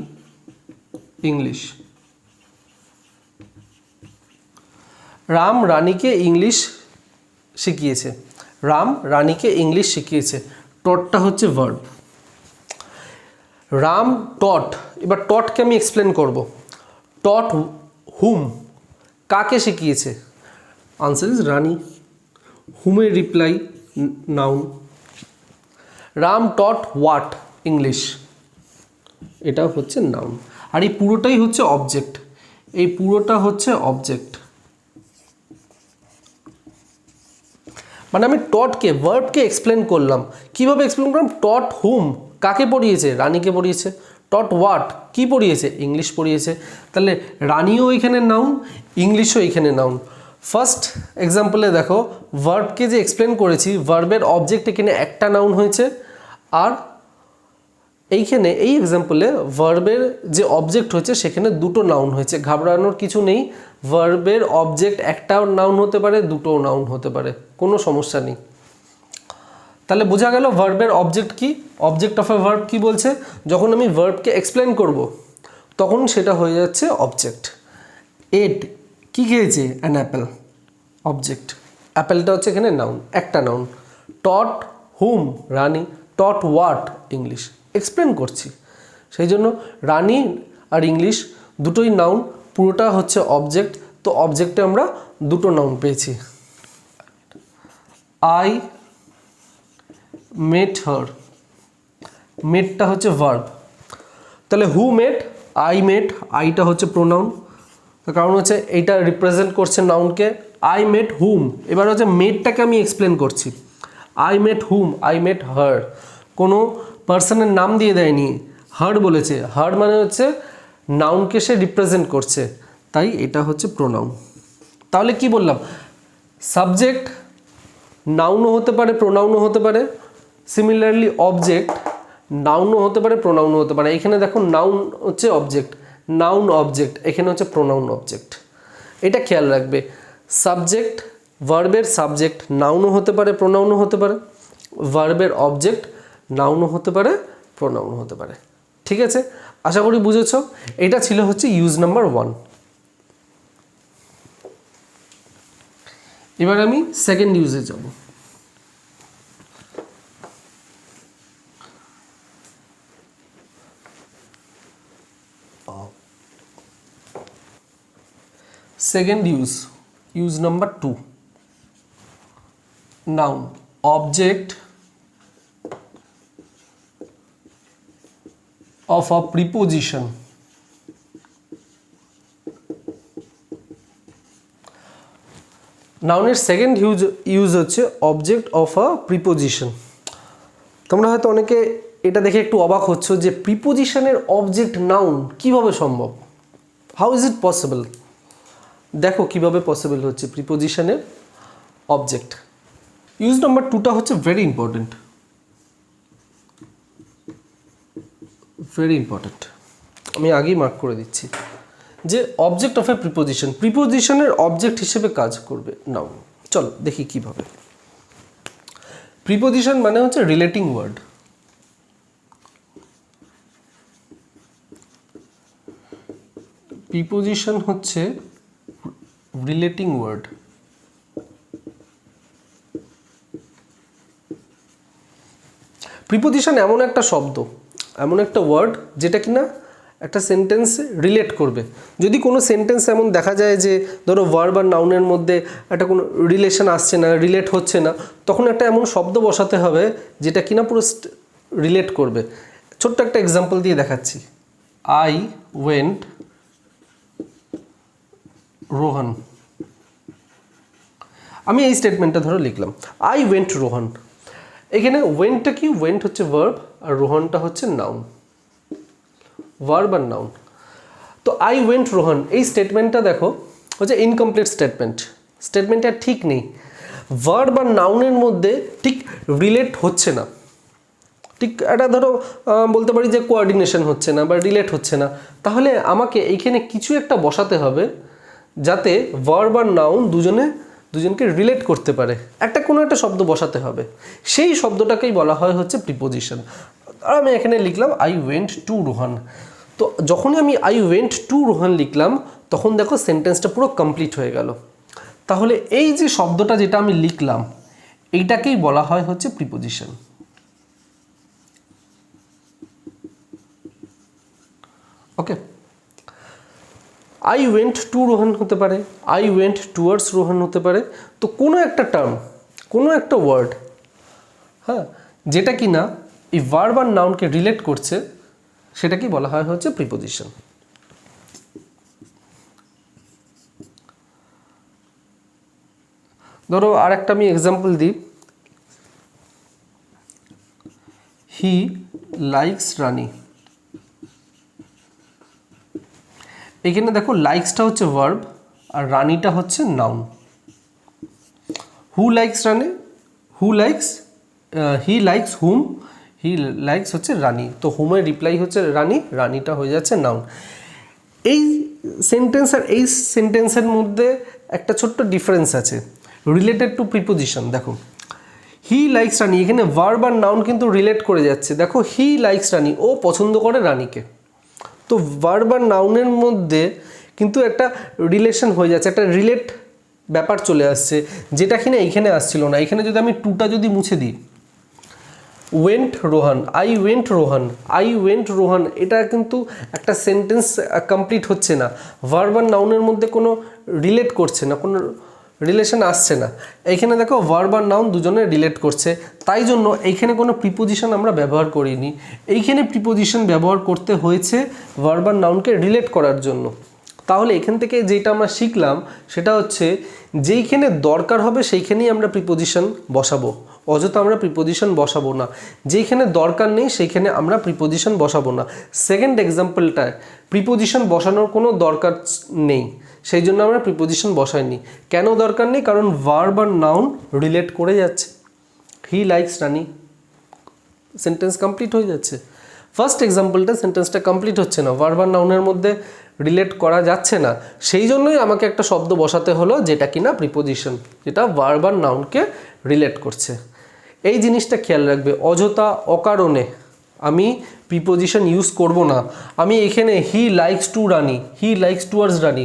[SPEAKER 1] ইংলিশ। রাম রানীকে ইংলিশ শিখিয়েছে। রাম রানীকে ইংলিশ শিখিয়েছে। টটটা হচ্ছে ভার্ব। রাম টট, এবার টটকে আমি এক্সপ্লেন করব। টট হুম, কাকে শিখিয়েছে? Answer is Rani. হুমের reply noun. Ram taught what? English. এটা হচ্ছে নাউন। আর এই পুরোটাই হচ্ছে অবজেক্ট। এই পুরোটা হচ্ছে অবজেক্ট। মানে আমি টটকে, ভার্বকে এক্সপ্লেন করলাম। কিভাবে এক্সপ্লেন করলাম? টট হুম, কাকে পড়িয়েছে? রানীকে পড়িয়েছে। টট হোয়াট? কি পড়িয়েছে? ইংলিশ পড়িয়েছে। তাহলে রানীও এখানে নাউন, ইংলিশও এখানে নাউন। ফার্স্ট এক্সাম্পলে দেখো, ভার্বকে যে এক্সপ্লেন করেছি, ভার্বের অবজেক্ট এখানে একটা নাউন হয়েছে, আর এইখানে এই এক্সাম্পলে ভার্বের যে অবজেক্ট হয়েছে সেখানে দুটো নাউন হয়েছে। ঘাবড়ানোর কিছু নেই। ভার্বের অবজেক্ট একটাও নাউন হতে পারে, দুটোও নাউন হতে পারে, কোনো সমস্যা নেই। তাহলে বোঝা গেল ভার্বের অবজেক্ট কি। অবজেক্ট অফ এ ভার্ব কি বলছে? যখন আমি ভার্বকে এক্সপ্লেন করব তখন সেটা হয়ে যাচ্ছে অবজেক্ট। এট কি খেয়েছে? An Apple, object. অ্যাপেলটা হচ্ছে এখানে নাউন, একটা noun. Taught hmm? Rani. Taught what? English. Explain করছি, সেই জন্য রানী আর ইংলিশ দুটোই নাউন, পুরোটা হচ্ছে অবজেক্ট। তো অবজেক্টে আমরা দুটো নাউন পেয়েছি। আই মেট হার, মেটটা হচ্ছে ভার্ব। তাহলে হু মেট? I met. আইটা হচ্ছে প্রোনাউন, তার কারণ হচ্ছে এইটা রিপ্রেজেন্ট করছে নাউনকে। আই মেট হুম। এবার হচ্ছে মেটটাকে আমি এক্সপ্লেন করছি। I met whom? I met her. কোনো পার্সনের নাম দিয়ে দেয়নি, হার বলেছে। হার মানে হচ্ছে নাউনকে সে রিপ্রেজেন্ট করছে, তাই এটা হচ্ছে প্রোনাউন। তাহলে কি বললাম? সাবজেক্ট নাউনও হতে পারে, প্রোনাউনও হতে পারে। সিমিলারলি অবজেক্ট নাউনও হতে পারে, প্রোনাউনও হতে পারে। এখানে দেখো নাউন হচ্ছে অবজেক্ট, নাউন অবজেক্ট, এখানে হচ্ছে প্রোনাউন অবজেক্ট। এটা খেয়াল রাখবে। সাবজেক্ট, ভার্বের সাবজেক্ট নাউনও হতে পারে, প্রোনাউনও হতে পারে। ভার্বের অবজেক্ট নাউনও হতে পারে, প্রোনাউনও হতে পারে। ঠিক আছে, আশা করি বুঝেছ। এটা ছিল হচ্ছে ইউজ নাম্বার 1। এবার আমি সেকেন্ড ইউজে যাব। Second use number 2। Noun object of a preposition। নাউনের সেকেন্ড ইউজ হচ্ছে অবজেক্ট অফ আ প্রিপোজিশন। তোমরা হয়তো অনেকে এটা দেখে একটু অবাক হচ্ছ যে প্রিপোজিশনের অবজেক্ট নাউন কিভাবে সম্ভব, হাউ ইজ ইট পসিবল। দেখো কিভাবে পসিবল হচ্ছে প্রিপোজিশনের অবজেক্ট। ইউজ নাম্বার 2টা হচ্ছে ভেরি ইম্পর্টেন্ট, ভেরি ইম্পর্টেন্ট। আমি আগেই মার্ক করে দিচ্ছি যে অবজেক্ট অফ এ প্রিপোজিশন, প্রিপোজিশনের অবজেক্ট হিসেবে কাজ করবে নাউন। চলো দেখি কিভাবে। প্রিপোজিশন মানে হচ্ছে রিলেটিং ওয়ার্ড। প্রিপোজিশন হচ্ছে রিলেটিং ওয়ার্ড। প্রিপোজিশন এমন একটা শব্দ, এমন একটা ওয়ার্ড যেটা কিনা একটা সেন্টেন্স রিলেট করবে। যদি কোনো সেন্টেন্স এমন দেখা যায় যে ধরো ভার্ব আর নাউনের মধ্যে একটা কোনো রিলেশন আসছে না, রিলেট হচ্ছে না, তখন একটা এমন শব্দ বসাতে হবে যেটা কিনা পুরো রিলেট করবে। ছোট্ট একটা এক্সাম্পল দিয়ে দেখাচ্ছি। I went Rohan. আমি এই স্টেটমেন্টটা ধরো লিখলাম, আই ওয়েন্ট রোহন। এখানে ওয়েন্টটা কি? ওয়েন্ট হচ্ছে ভার্ব আর রোহনটা হচ্ছে নাউন, ভার্ব আর নাউন। তো আই ওয়েন্ট রোহন এই স্টেটমেন্টটা দেখো হচ্ছে ইনকমপ্লিট স্টেটমেন্ট, স্টেটমেন্টটা ঠিক নেই, ভার্ব আর নাউনের মধ্যে ঠিক রিলেট হচ্ছে না, ঠিক এটা ধরো বলতে পারি যে কোঅর্ডিনেশন হচ্ছে না বা রিলেট হচ্ছে না। তাহলে আমাকে এইখানে কিছু একটা বসাতে হবে যাতে ভার্ব আর নাউন দুজনকে রিলেট করতে পারে, কোনো একটা শব্দ বসাতে হবে, সেই শব্দটাকেই বলা হয় হচ্ছে প্রিপোজিশন। আর আমি এখানে লিখলাম আই ওয়েন্ট টু রোহন। তো যখনই আমি আই ওয়েন্ট টু রোহন লিখলাম তখন দেখো সেন্টেন্সটা পুরো কমপ্লিট হয়ে গেল। তাহলে এই যে শব্দটা যেটা আমি লিখলাম এইটাকেই বলা হয় হচ্ছে preposition. Okay, I went to Rohan হতে পারে, আই ওয়েন্ট টুয়ার্ডস রোহন হতে পারে। তো কোনো একটা টার্ম, কোনো একটা ওয়ার্ড, হ্যাঁ, যেটা কি না এই ভার্ব আর নাউনকে রিলেট করছে সেটাকেই বলা হয় হচ্ছে প্রিপোজিশন। ধরো আর একটা আমি এক্সাম্পল দিই, হি লাইকস রানি। এখানে দেখো লাইকসটা হচ্ছে ভার্ব আর রানিটা হচ্ছে noun. Who likes Rani, who likes, he likes hmm, he likes হচ্ছে রানি। তো হুমের রিপ্লাই হচ্ছে রানি, রানিটা হয়ে যাচ্ছে নাউন। এই সেন্টেন্স আর এই সেন্টেন্সের মধ্যে একটা ছোট্ট ডিফারেন্স আছে রিলেটেড টু প্রিপোজিশন। দেখো হি লাইকস রানি, এখানে ভার্ব আর নাউন কিন্তু রিলেট করে যাচ্ছে। দেখো হি লাইকস রানি, ও পছন্দ করে রানীকে। তো ভার্ব আর নাউনের মধ্যে কিন্তু একটা রিলেশন হয়ে যাচ্ছে, একটা রিলেট ব্যাপার চলে আসছে, যেটা কিনা এইখানে আসছিল না। এখানে যদি আমি টুটা যদি মুছে দিই, went Rohan, I went Rohan, I went Rohan, এটা কিন্তু একটা সেন্টেন্স কমপ্লিট হচ্ছে না, ভার্ব আর নাউনের মধ্যে কোনো রিলেট করছে না, কোনো রিলেশন আসছে না। এইখানে দেখো ভার্ব আর নাউন দুজনে রিলেট করছে, তাই জন্য এইখানে কোনো প্রিপোজিশন আমরা ব্যবহার করিনি। এইখানে প্রিপোজিশন ব্যবহার করতে হয়েছে ভার্ব আর নাউনকে রিলেট করার জন্য। তাহলে এখান থেকে যেটা আমরা শিখলাম সেটা হচ্ছে যেইখানে দরকার হবে সেইখানেই আমরা প্রিপোজিশন বসাবো, অযথা আমরা প্রিপোজিশন বসাবো না। যেইখানে দরকার নেই সেইখানে আমরা প্রিপোজিশন বসাবো না। সেকেন্ড এক্সাম্পলটায় প্রিপোজিশন বসানোর কোনো দরকার নেই, সেই জন্য আমরা প্রিপোজিশন বসাইনি। কেন দরকার নেই? কারণ ভার্ব আর নাউন রিলেট করে যাচ্ছে। He likes Rani, sentence complete হয়ে যাচ্ছে। ফার্স্ট এক্সাম্পলটা সেন্টেন্সটা কমপ্লিট হচ্ছে না, ভার্ব আর নাউনের মধ্যে রিলেট করা যাচ্ছে না, সেই জন্যই আমাকে একটা শব্দ বসাতে হলো যেটা কিনা প্রিপোজিশন, যেটা ভার্ব আর নাউনকে রিলেট করছে। এই জিনিসটা খেয়াল রাখবে, অযথা অকারণে আমি প্রিপোজিশন ইউজ করব না। আমি এখানে he likes to Rani, he likes towards Rani,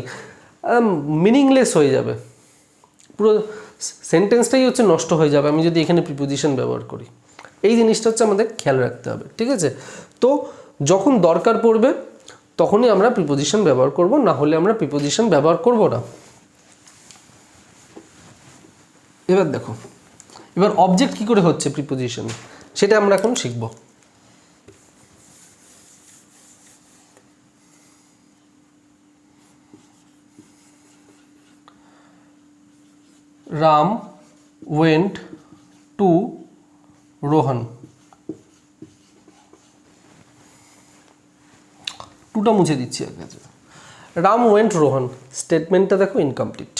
[SPEAKER 1] meaningless হয়ে যাবে, পুরো সেন্টেন্সটাই হচ্ছে নষ্ট হয়ে যাবে আমি যদি এখানে প্রিপোজিশন ব্যবহার করি। এই জিনিসটা হচ্ছে আমাদের খেয়াল রাখতে হবে, ঠিক আছে? তো যখন দরকার পড়বে তখনই আমরা প্রিপোজিশন ব্যবহার করব, না হলে আমরা প্রিপোজিশন ব্যবহার করব না। এবার দেখো, এবার অবজেক্ট কি করে হচ্ছে প্রিপোজিশন সেটা আমরা এখন শিখব। Ram went to Rohan. টুটা মুছে দিচ্ছি আগে। রাম ওয়েন্ট রোহন, স্টেটমেন্টটা দেখো ইনকমপ্লিট।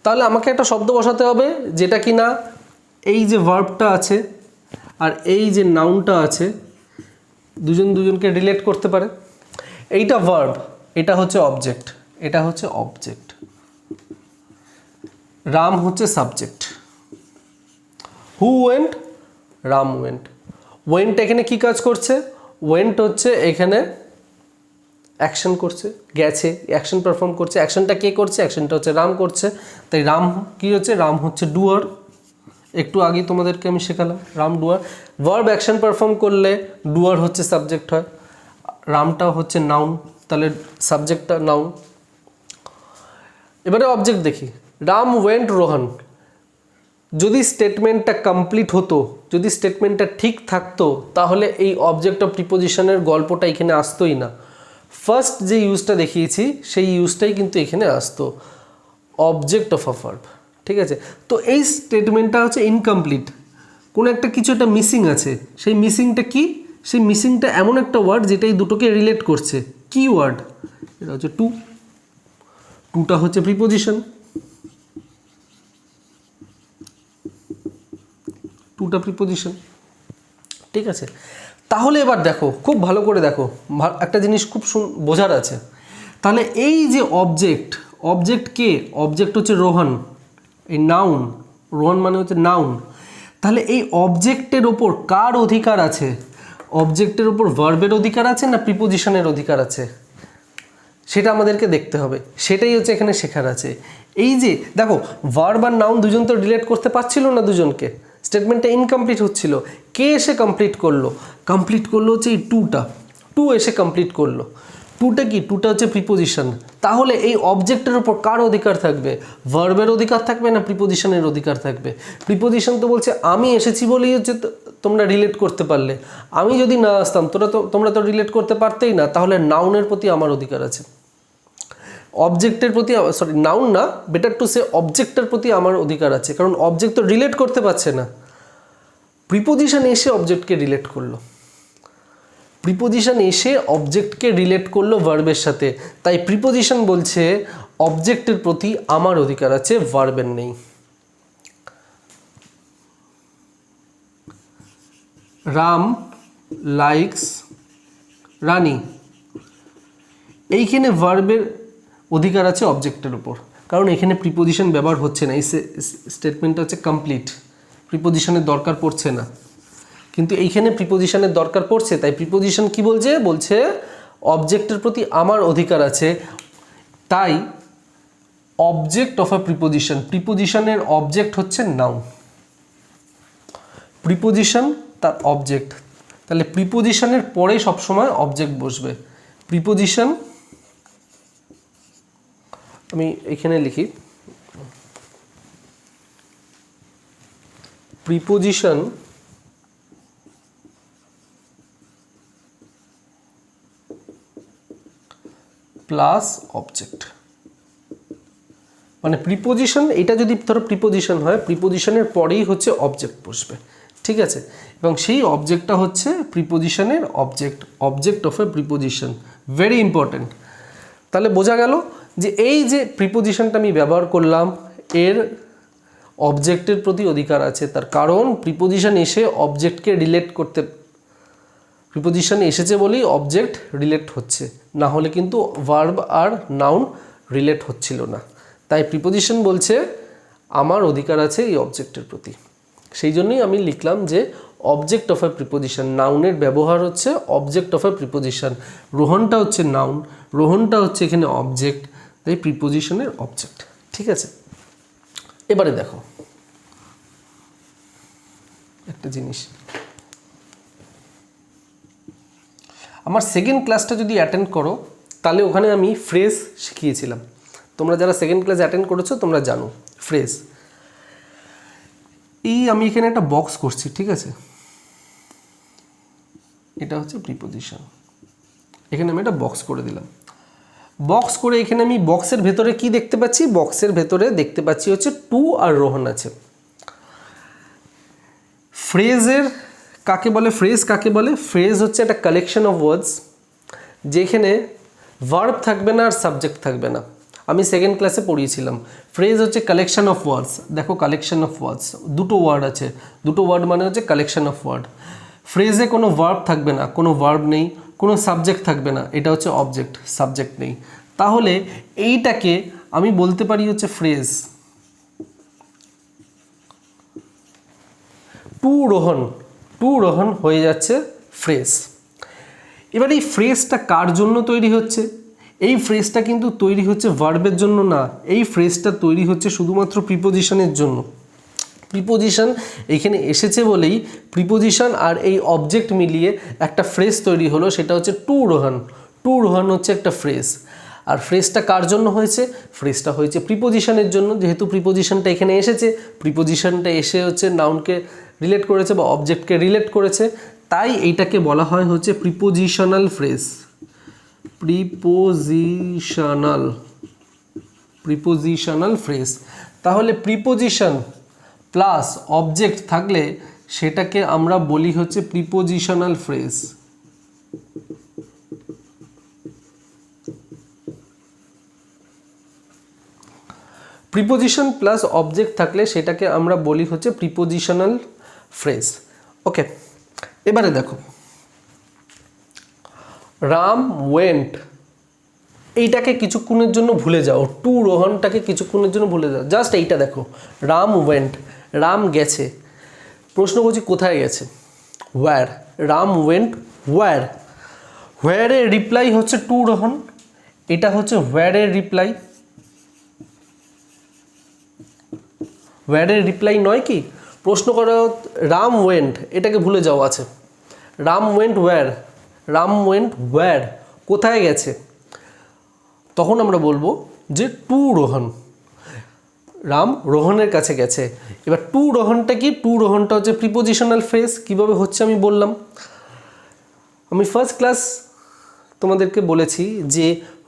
[SPEAKER 1] তাহলে আমাকে একটা শব্দ বসাতে হবে যেটা কি না এই যে ভার্বটা আছে আর এই যে নাউনটা আছে দুজনকে রিলেট করতে পারে। এইটা ভার্ব, এটা হচ্ছে অবজেক্ট, এটা হচ্ছে অবজেক্ট, রাম হচ্ছে সাবজেক্ট। হু ওয়েন্ট, রাম ওয়েন্ট। ওয়েন্ট এখানে কি কাজ করছে? ওয়েন্ট হচ্ছে এখানে অ্যাকশন করছে, গেছে, অ্যাকশন পারফর্ম করছে। অ্যাকশনটা কে করছে? অ্যাকশনটা হচ্ছে রাম করছে। তাই রাম কি হচ্ছে? রাম হচ্ছে ডুয়ার। একটু আগে তোমাদেরকে আমি শেখালাম রাম ডুয়ার। ভার্ব অ্যাকশন পারফর্ম করলে ডুয়ার হচ্ছে সাবজেক্ট হয়, রামটা হচ্ছে নাউন, তাহলে সাবজেক্টটা নাউন। এবারে অবজেক্ট দেখি, রাম ওয়েন্ট রোহন। যদি স্টেটমেন্টটা কমপ্লিট হতো, যদি স্টেটমেন্টটা ঠিক থাকতো তাহলে এই অবজেক্ট অফ প্রিপোজিশনের গল্পটা এখানে আসতোই না। ফার্স্ট যে ইউজটা দেখিয়েছি সেই ইউজটাই কিন্তু এখানে আসতো, অবজেক্ট অফ আ ভার্ব। ঠিক আছে, তো এই স্টেটমেন্টটা হচ্ছে ইনকমপ্লিট, কোনো একটা কিছু একটা মিসিং আছে। সেই মিসিংটা কি? সেই মিসিংটা এমন একটা ওয়ার্ড যেটা এই দুটোকে রিলেট করছে। কি ওয়ার্ড? এটা হচ্ছে টু। টুটা হচ্ছে প্রিপোজিশন, টুটা প্রিপোজিশন। ঠিক আছে, তাহলে এবার দেখো, খুব ভালো করে দেখো, একটা জিনিস খুব বোঝার আছে। তাহলে এই যে অবজেক্ট, অবজেক্ট কে? অবজেক্ট হচ্ছে রোহন, এই নাউন, রোহন মানে হচ্ছে নাউন। তাহলে এই অবজেক্টের ওপর কার অধিকার আছে? অবজেক্টের ওপর ভার্বের অধিকার আছে না প্রিপোজিশনের অধিকার আছে? সেটা আমাদেরকে দেখতে হবে, সেটাই হচ্ছে এখানে শেখার আছে। এই যে দেখো, ভার্ব আর নাউন দুজন তো রিলেট করতে পারছিল না দুজনকে, স্টেটমেন্টটা ইনকমপ্লিট হচ্ছিল। কে এসে কমপ্লিট করলো? কমপ্লিট করলো হচ্ছে এই টুটা, টু এসে কমপ্লিট করলো। টুটা কি? টুটা হচ্ছে প্রিপোজিশন। তাহলে এই অবজেক্টের উপর কার অধিকার থাকবে? ভার্বের অধিকার থাকবে না প্রিপোজিশনের অধিকার থাকবে? প্রিপোজিশন তো বলছে আমি এসেছি বলেই হচ্ছে তোমরা রিলেট করতে পারলে, আমি যদি না আসতাম তোমরা তো রিলেট করতে পারতেই না। তাহলে নাউনের প্রতি আমার অধিকার আছে, অবজেক্টের প্রতি, সরি নাউন না, বেটার টু সে অবজেক্টের প্রতি আমার অধিকার আছে, কারণ অবজেক্ট তো রিলেট করতে পারছে না। প্রিপোজিশন এসে অবজেক্টকে রিলেট করলো, প্রিপোজিশন এসে অবজেক্টকে রিলেট করলো ভার্বের সাথে। তাই প্রিপোজিশন বলছে অবজেক্টের প্রতি আমার অধিকার আছে, ভার্বের নেই। রাম লাইকস রানী, এইখানে ভার্বের অধিকার আছে অবজেক্টের উপর, কারণ এখানে প্রিপোজিশন ব্যবহার হচ্ছে না। এই স্টেটমেন্টটা হচ্ছে কমপ্লিট, প্রিপোজিশনের দরকার পড়ছে না। কিন্তু এইখানে প্রিপোজিশনের দরকার পড়ছে, তাই প্রিপোজিশন কি বলছে? বলছে অবজেক্টের প্রতি আমার অধিকার আছে। তাই অবজেক্ট অফ আ প্রিপোজিশন, প্রিপোজিশনের অবজেক্ট হচ্ছে নাউন, প্রিপোজিশন তার অবজেক্ট। তাহলে প্রিপোজিশনের পরে সবসময় অবজেক্ট বসবে। প্রিপোজিশন, আমি এখানে লিখি, প্রিপোজিশন প্লাস অবজেক্ট, মানে প্রিপোজিশন, এটা যদি ধরো প্রিপোজিশন হয়, প্রিপোজিশনের পরেই হচ্ছে অবজেক্ট বসবে। ঠিক আছে, এবং সেই অবজেক্টটা হচ্ছে প্রিপোজিশনের object, object of a preposition, very important. তাহলে বোঝা গেল যে এই যে প্রিপোজিশনটা আমি ব্যবহার করলাম, এর অবজেক্টের প্রতি অধিকার আছে। তার কারণ প্রিপোজিশন এসে অবজেক্টকে রিলেট করতে, প্রিপোজিশন এসেছে বলেই অবজেক্ট রিলেট হচ্ছে, না হলে কিন্তু ভার্ব আর নাউন রিলেট হচ্ছিল না। তাই প্রিপোজিশন বলছে আমার অধিকার আছে এই অবজেক্টের প্রতি। সেই জন্যই আমি লিখলাম যে অবজেক্ট অফ এ প্রিপোজিশন, নাউনের ব্যবহার হচ্ছে অবজেক্ট অফ এ প্রিপোজিশন। রোহনটা হচ্ছে নাউন, রোহনটা হচ্ছে এখানে অবজেক্ট, তাই প্রিপোজিশনের অবজেক্ট। ঠিক আছে, এবারে দেখো একটা জিনিস, আমার সেকেন্ড ক্লাসটা যদি অ্যাটেন্ড করো তাহলে ওখানে আমি ফ্রেজ শিখিয়েছিলাম। তোমরা যারা সেকেন্ড ক্লাস অ্যাটেন্ড করেছো তোমরা জানো ফ্রেজ। এই আমি এখানে একটা বক্স করছি, ঠিক আছে, এটা হচ্ছে প্রিপোজিশন, এখানে আমি একটা বক্স করে দিলাম। বক্স করে এখানে আমি বক্সের ভেতরে কি দেখতে পাচ্ছি? বক্সের ভেতরে দেখতে পাচ্ছি হচ্ছে টু আর রোহন আছে। ফ্রেজের কাকে বলে? ফ্রেজ কাকে বলে? ফ্রেজ হচ্ছে একটা কালেকশন অফ ওয়ার্ডস যেখানে ভার্ব থাকবে না আর সাবজেক্ট থাকবে না। আমি সেকেন্ড ক্লাসে পড়িয়েছিলাম ফ্রেজ হচ্ছে কালেকশন অফ ওয়ার্ডস। দেখো কালেকশন অফ ওয়ার্ডস, দুটো ওয়ার্ড আছে, দুটো ওয়ার্ড মানে হচ্ছে কালেকশন অফ ওয়ার্ড। ফ্রেজে কোনো ভার্ব থাকবে না, কোনো ভার্ব নেই, কোনো সাবজেক্ট থাকবে না, এটা হচ্ছে অবজেক্ট, সাবজেক্ট নেই। তাহলে এইটাকে আমি বলতে পারি হচ্ছে ফ্রেজ। টু রোহন হয়ে যাচ্ছে ফ্রেজ। এবার এই ফ্রেজটা কার জন্য তৈরি হচ্ছে? এই ফ্রেজটা কিন্তু তৈরি হচ্ছে ভার্বের জন্য না, এই ফ্রেজটা তৈরি হচ্ছে শুধুমাত্র প্রিপোজিশনের জন্য। প্রিপোজিশন এখানে এসেছে বলেই প্রিপোজিশন আর এই অবজেক্ট মিলিয়ে একটা ফ্রেজ তৈরি হলো, সেটা হচ্ছে টু রোহন। টু রোহন হচ্ছে একটা ফ্রেজ। আর ফ্রেজটা কার জন্য হয়েছে? ফ্রেজটা হয়েছে প্রিপোজিশনের জন্য, যেহেতু প্রিপোজিশনটা এখানে এসেছে, প্রিপোজিশনটা এসে হচ্ছে নাউনকে রিলেট করেছে বা অবজেক্টকে রিলেট করেছে, তাই এইটাকে বলা হয় হচ্ছে প্রিপোজিশনাল ফ্রেজ। Prepositional phrase. তাহলে প্রিপোজিশন প্লাস অবজেক্ট থাকলে সেটাকে আমরা বলি হচ্ছে prepositional phrase. Preposition plus object থাকলে সেটাকে আমরা বলি হচ্ছে প্রিপোজিশনাল ফ্রেজ। ওকে, এবারে দেখো রাম ওয়েন্ট, এইটাকে কিছুক্ষণের জন্য ভুলে যাও, টু রোহনটাকে কিছুক্ষণের জন্য ভুলে যাও, জাস্ট এইটা দেখো, রাম ওয়েন্ট, রাম গেছে। প্রশ্ন করছি কোথায় গেছে, হোয়ার, রাম ওয়েন্ট হোয়ার, হোয়ারের রিপ্লাই হচ্ছে টু রোহন, এটা হচ্ছে হোয়ারের রিপ্লাই, হোয়ারের রিপ্লাই নয় কি? প্রশ্ন করা রাম ওয়েন্ট, এটাকে ভুলে যাও আছে, রাম ওয়েন্ট হোয়ার, রাম ওয়েন্ট হোয়ার, কোথায় গেছে, তখন আমরা বলবো যে টু রোহন, রাম রোহনের কাছে গেছে। এবার টু রোহনটা কি? টু রোহনটা হচ্ছে প্রিপোজিশনাল ফ্রেজ। কীভাবে হচ্ছে আমি বললাম, আমি ফার্স্ট ক্লাস তোমাদেরকে বলেছি যে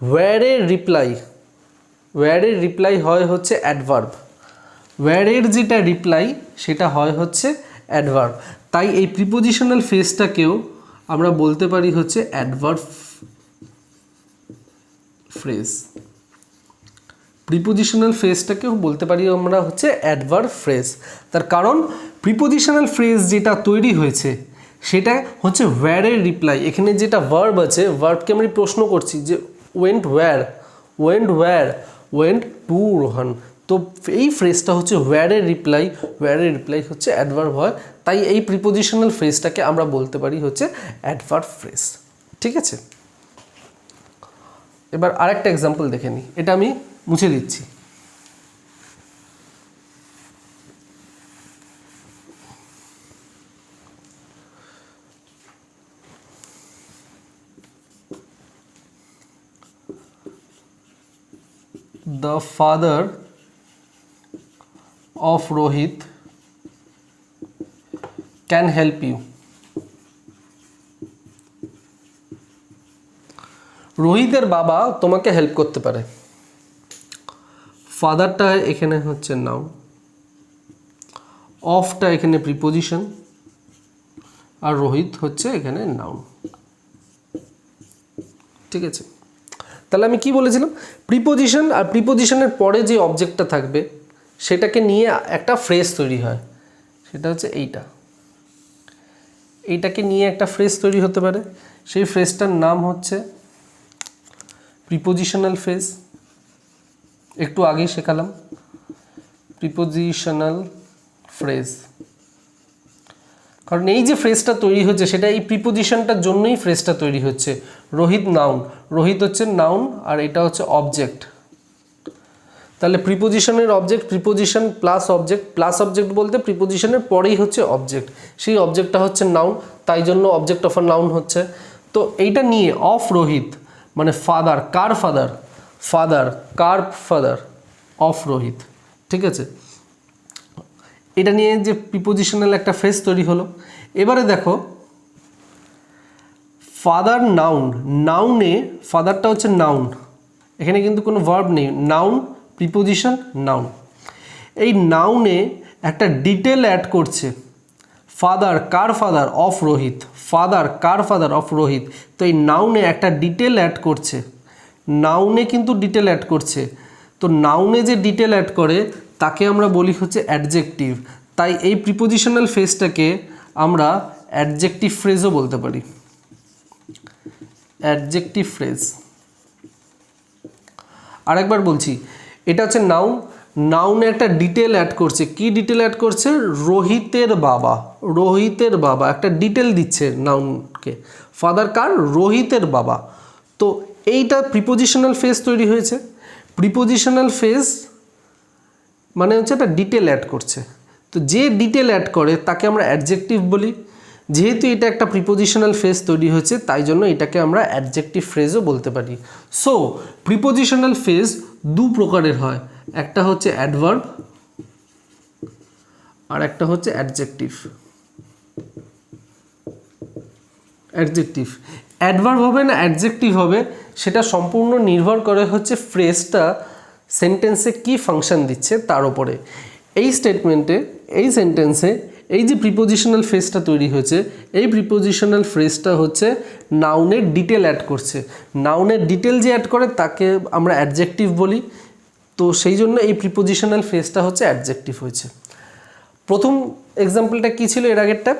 [SPEAKER 1] হোয়ারের রিপ্লাই হয় হচ্ছে অ্যাডভার্ব, হোয়ারের যেটা রিপ্লাই সেটা হয় হচ্ছে অ্যাডভার্ব, তাই এই প্রিপোজিশনাল ফ্রেজটাকেও আমরা বলতে পারি হচ্ছে অ্যাডভার্ব ফ্রেজ। প্রিপোজিশনাল ফ্রেজটাকেও বলতে পারি আমরা হচ্ছে অ্যাডভার্ব ফ্রেজ। তার কারণ প্রিপোজিশনাল ফ্রেজ যেটা তৈরি হয়েছে সেটা হচ্ছে হোয়ারের রিপ্লাই। এখানে যেটা ভার্ব আছে, ভার্বকে আমি প্রশ্ন করছি যে went where, went where, went to Rohan, তো এই ফ্রেজটা হচ্ছে হোয়ারের রিপ্লাই, হোয়ারের রিপ্লাই হচ্ছে অ্যাডভার্ব হয়, তাই এই প্রিপোজিশনাল ফ্রেজটাকে আমরা বলতে পারি হচ্ছে অ্যাডভার্ব ফ্রেজ। ঠিক আছে, এবার আরেকটা এক্সাম্পল দেখে নিই, এটা আমি মুছে দিচ্ছি। The father of Rohit can help you. রোহিতের বাবা তোমাকে হেল্প করতে পারে। ফাদারটা এখানে হচ্ছে নাউন, অফটা এখানে প্রিপোজিশন, আর রোহিত হচ্ছে এখানে নাউন। ঠিক আছে, তাহলে আমি কি বলেছিলাম, প্রিপোজিশন আর প্রিপোজিশনের পরে যে অবজেক্টটা থাকবে সেটাকে নিয়ে একটা ফ্রেজ তৈরি হয়, সেটা হচ্ছে এইটাকে নিয়ে একটা ফ্রেজ তৈরি হতে পারে, সেই ফ্রেজটার নাম হচ্ছে প্রিপোজিশনাল ফ্রেজ। একটু আগেই শেখালাম প্রিপোজিশনাল ফ্রেজ, কারণ এই যে ফ্রেজটা তৈরি হচ্ছে সেটা এই প্রিপোজিশনটার জন্যই ফ্রেজটা তৈরি হচ্ছে। রোহিত নাউন, রোহিত হচ্ছে নাউন আর এটা হচ্ছে অবজেক্ট, তাহলে প্রিপোজিশনের অবজেক্ট, প্রিপোজিশন প্লাস অবজেক্ট বলতে প্রিপোজিশনের পরেই হচ্ছে অবজেক্ট, সেই অবজেক্টটা হচ্ছে নাউন, তাই জন্য অবজেক্ট অফ আ নাউন হচ্ছে। তো এইটা নিয়ে অফ রোহিত মানে father, car father, father, car father, of Rohit. ঠিক আছে, এটা নিয়ে যে প্রিপোজিশনাল একটা ফ্রেজ তৈরি হলো। এবারে দেখো ফাদার নাউন, নাউনে ফাদারটা হচ্ছে নাউন, এখানে কিন্তু কোনো ভার্ব নেই, নাউন প্রিপোজিশন নাউন, এই নাউনে একটা ডিটেল অ্যাড করছে, father, car father, of Rohit, father, car father, of Rohit, তো এই নাউনে একটা ডিটেল অ্যাড করছে, নাউনে কিন্তু ডিটেল অ্যাড করছে, তো নাউনে যে ডিটেল অ্যাড করে তাকে আমরা বলি হচ্ছে অ্যাডজেক্টিভ, তাই এই প্রিপোজিশনাল ফ্রেজটাকে আমরা অ্যাডজেক্টিভ ফ্রেজও বলতে পারি, অ্যাডজেক্টিভ ফ্রেজ। আরেকবার বলছি, এটা হচ্ছে নাউন, নাউনে একটা ডিটেল অ্যাড করছে, কি ডিটেল অ্যাড করছে, রোহিতের বাবা, রোহিতের বাবা একটা ডিটেল দিচ্ছে নাউনকে, ফাদার কার, রোহিতের বাবা, তো এইটা প্রিপোজিশনাল ফ্রেজ তৈরি হয়েছে। প্রিপোজিশনাল ফ্রেজ মানে হচ্ছে একটা ডিটেল অ্যাড করছে, তো যে ডিটেল অ্যাড করে তাকে আমরা অ্যাডজেক্টিভ বলি, যেহেতু এটা একটা প্রিপোজিশনাল ফ্রেজ তৈরি হয়েছে তাই জন্য এটাকে আমরা অ্যাডজেক্টিভ ফ্রেজও বলতে পারি। সো প্রিপোজিশনাল ফ্রেজ দু প্রকারের হয়, একটা হচ্ছে অ্যাডভার্ব আর একটা হচ্ছে অ্যাডজেক্টিভ। অ্যাডজেক্টিভ অ্যাডভার্ব হবে না অ্যাডজেক্টিভ হবে, সেটা সম্পূর্ণ নির্ভর করে হচ্ছে ফ্রেজটা সেন্টেন্সে কি ফাংশন দিচ্ছে তার উপরে। এই স্টেটমেন্টে, এই সেন্টেন্সে এই যে প্রিপোজিশনাল ফ্রেজটা তৈরি হয়েছে, এই প্রিপোজিশনাল ফ্রেজটা হচ্ছে নাউনের ডিটেল অ্যাড করছে। নাউনের ডিটেল যে অ্যাড করে তাকে আমরা অ্যাডজেক্টিভ বলি। তো সেই জন্য এই প্রিপোজিশনাল ফ্রেজটা হচ্ছে অ্যাডজেক্টিভ হয়েছে। প্রথম এক্সাম্পলটা কী ছিল এর আগেরটা?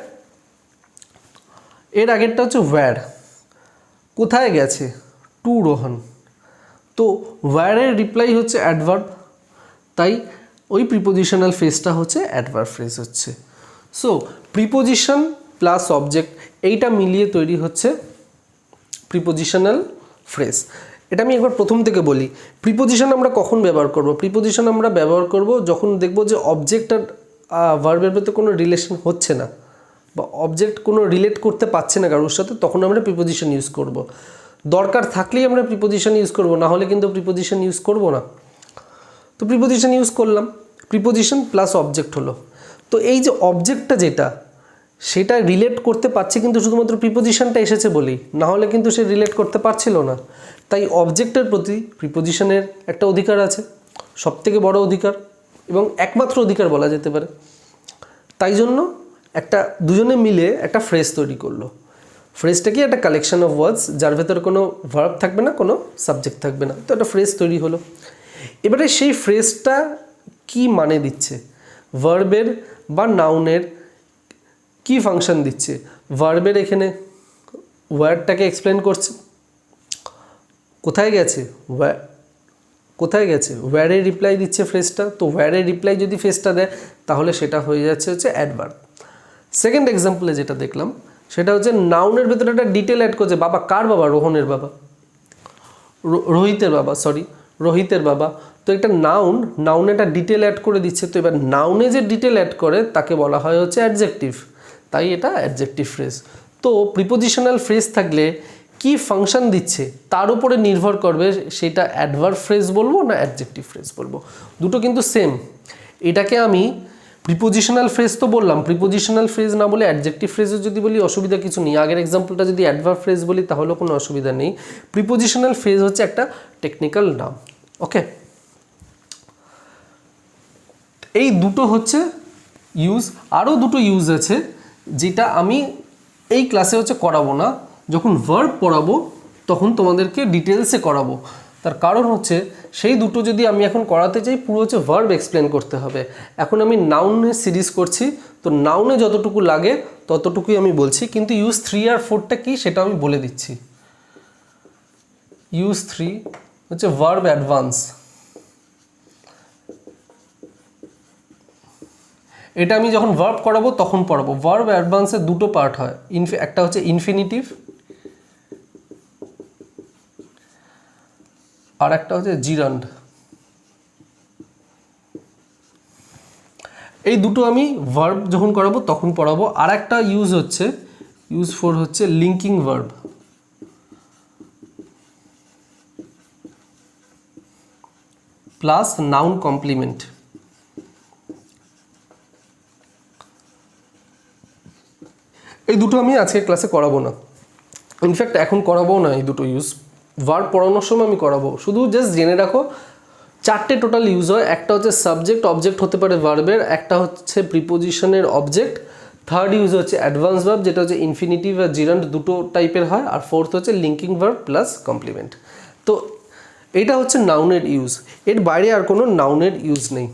[SPEAKER 1] এর আগেরটা হচ্ছে ওয়্যার। কোথায় গেছে? টু রোহন। তো ওয়্যারের রিপ্লাই হচ্ছে অ্যাডভার্ব, তাই ওই প্রিপোজিশনাল ফ্রেজটা হচ্ছে অ্যাডভার্ব ফ্রেজ হচ্ছে। সো প্রিপোজিশন প্লাস অবজেক্ট এইটা মিলিয়ে তৈরি হচ্ছে প্রিপোজিশনাল ফ্রেজ। এটা আমি একবার প্রথম থেকে বলি। প্রিপোজিশন আমরা কখন ব্যবহার করব? প্রিপোজিশন আমরা ব্যবহার করব যখন দেখব যে অবজেক্ট আর ভার্বের মধ্যে কোনো রিলেশন হচ্ছে না, বা অবজেক্ট কোনো রিলেট করতে পারছে না কারোর সাথে, তখন আমরা প্রিপোজিশন ইউজ করব। দরকার থাকলেই আমরা প্রিপোজিশন ইউজ করব, না হলে কিন্তু প্রিপোজিশন ইউজ করব না। তো প্রিপোজিশন ইউজ করলাম, প্রিপোজিশন প্লাস অবজেক্ট হলো। তো এই যে অবজেক্টটা যেটা, সেটা রিলেট করতে পারছে কিন্তু শুধুমাত্র প্রিপোজিশনটা এসেছে বলেই, না হলে কিন্তু সে রিলেট করতে পারছিল না। তাই অবজেক্টের প্রতি প্রিপোজিশনের একটা অধিকার আছে, সবথেকে বড় অধিকার এবং একমাত্র অধিকার বলা যেতে পারে। তাই জন্য একটা দুজনে মিলে একটা ফ্রেজ তৈরি করলো। ফ্রেজটা কি? একটা কালেকশন অফ ওয়ার্ডস, যার ভেতরে কোনো ভার্ব থাকবে না, কোনো সাবজেক্ট থাকবে না। তো একটা ফ্রেজ তৈরি হলো। এবারে সেই ফ্রেজটা কি মানে দিচ্ছে? ভার্বের বা নাউনের কি ফাংশন দিচ্ছে? ভার্বের এখানে ওয়ার্ডটাকে এক্সপ্লেন করছে। কোথায় গেছে? কোথায় গেছে? ওয়্যারের রিপ্লাই দিচ্ছে ফ্রেজটা। তো ওয়্যারের রিপ্লাই যদি ফ্রেজটা দেয় তাহলে সেটা হয়ে যাচ্ছে হচ্ছে অ্যাডভার্ব। সেকেন্ড এক্সাম্পলে যেটা দেখলাম সেটা হচ্ছে নাউনের ভেতরে একটা ডিটেল অ্যাড করছে। বাবা কার বাবা? রোহনের বাবা, রোহিতের বাবা, রোহিতের বাবা। তো একটা নাউনে একটা ডিটেল অ্যাড করে দিচ্ছে। তো এবার নাউনে যে ডিটেল অ্যাড করে তাকে বলা হয় হচ্ছে অ্যাডজেক্টিভ, তাই এটা অ্যাডজেক্টিভ ফ্রেজ। তো প্রিপোজিশনাল ফ্রেজ থাকলে কি ফাংশন দিচ্ছে তার উপরে নির্ভর করবে সেটা অ্যাডভার্ব ফ্রেজ বলবো না অ্যাডজেক্টিভ ফ্রেজ বলবো। দুটো কিন্তু সেম। এটাকে আমি প্রিপোজিশনাল ফ্রেজ তো বললাম, প্রিপোজিশনাল ফ্রেজ না বলে অ্যাডজেক্টিভ ফ্রেজও যদি বলি অসুবিধা কিছু নেই। আগের এক্সাম্পলটা যদি অ্যাডভার্ব ফ্রেজ বলি তাহলেও কোনো অসুবিধা নেই। প্রিপোজিশনাল ফ্রেজ হচ্ছে একটা টেকনিক্যাল নাম। ওকে, এই দুটো হচ্ছে ইউজ। আরও দুটো ইউজ আছে যেটা আমি এই ক্লাসে হচ্ছে করাবো না, যখন ভার্ব পড়াবো তখন তোমাদেরকে ডিটেলসে করাবো। তার কারণ হচ্ছে সেই দুটো যদি আমি এখন করাতে চাই পুরো হচ্ছে ভার্ব এক্সপ্লেন করতে হবে। এখন আমি নাউনের সিরিজ করছি, তো নাউনে যতটুকু লাগে ততটুকুই আমি বলছি, কিন্তু ইউজ 3 আর 4টা কি সেটা আমি বলে দিচ্ছি। ইউজ 3 হচ্ছে ভার্ব অ্যাডভান্স। এটা আমি যখন ভার্ব করাবো তখন পড়াবো। ভার্ব অ্যাডভান্সের দুটো পার্ট হয়, একটা হচ্ছে ইনফিনিটিভ আর একটা হচ্ছে জিরান্ড। এই দুটো আমি ভার্ব যখন করাবো তখন পড়াবো। আর একটা ইউজ হচ্ছে ইউজ 4 হচ্ছে linking verb. Plus noun complement. এই দুটো আমি আজকে ক্লাসে করাবো না, ইনফ্যাক্ট এখন করাবো না। এই দুটো ইউজ ভার্ব পড়ানোর সময় আমি করাবো। শুধু জাস্ট জেনে রাখো 4টে টোটাল ইউজ হয়। একটা হচ্ছে সাবজেক্ট অবজেক্ট হতে পারে ভার্বের, একটা হচ্ছে প্রিপোজিশনের অবজেক্ট, থার্ড ইউজ হচ্ছে অ্যাডভান্স ভার্ব যেটা হচ্ছে ইনফিনিটিভ আর জিরান্ড দুটো টাইপের হয়, আর ফোর্থ হচ্ছে লিঙ্কিং ভার্ব প্লাস কমপ্লিমেন্ট। তো এটা হচ্ছে নাউনের ইউজ, এর বাইরে আর কোনো নাউনের ইউজ নেই।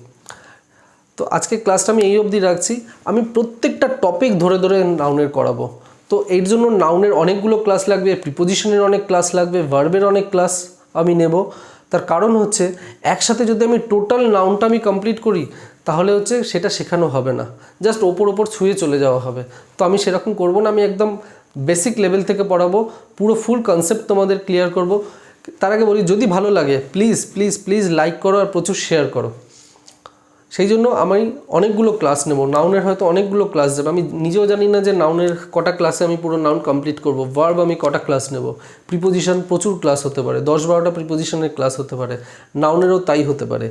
[SPEAKER 1] তো আজকে ক্লাসটা আমি এই অবধি রাখছি। আমি প্রত্যেকটা টপিক ধরে ধরে নাউনের করাবো। তো এর জন্য নাউনের অনেকগুলো ক্লাস লাগবে, প্রিপোজিশনের অনেক ক্লাস লাগবে, ভার্বের অনেক ক্লাস আমি নেব। তার কারণ হচ্ছে একসাথে যদি আমি টোটাল নাউনটা আমি কমপ্লিট করি তাহলে হচ্ছে সেটা শেখানো হবে না, জাস্ট ওপর ছুঁয়ে চলে যাওয়া হবে। তো আমি সেরকম করব না, আমি একদম বেসিক লেভেল থেকে পড়াবো, পুরো ফুল কনসেপ্ট তোমাদের ক্লিয়ার করব। তার আগে বলি যদি ভালো লাগে প্লিজ প্লিজ প্লিজ লাইক করো আর প্রচুর শেয়ার করো। সেই জন্য আমি অনেকগুলো ক্লাস নেব, নাউনের হয়তো অনেকগুলো ক্লাস দেবো। আমি নিজেও জানি না যে নাউনের কটা ক্লাসে আমি পুরো নাউন কমপ্লিট করব। ভার্ব আমি কটা ক্লাস নেব, প্রিপোজিশন প্রচুর ক্লাস হতে পারে, 10-12টা প্রিপোজিশনের ক্লাস হতে পারে, নাউনেরও তাই হতে পারে।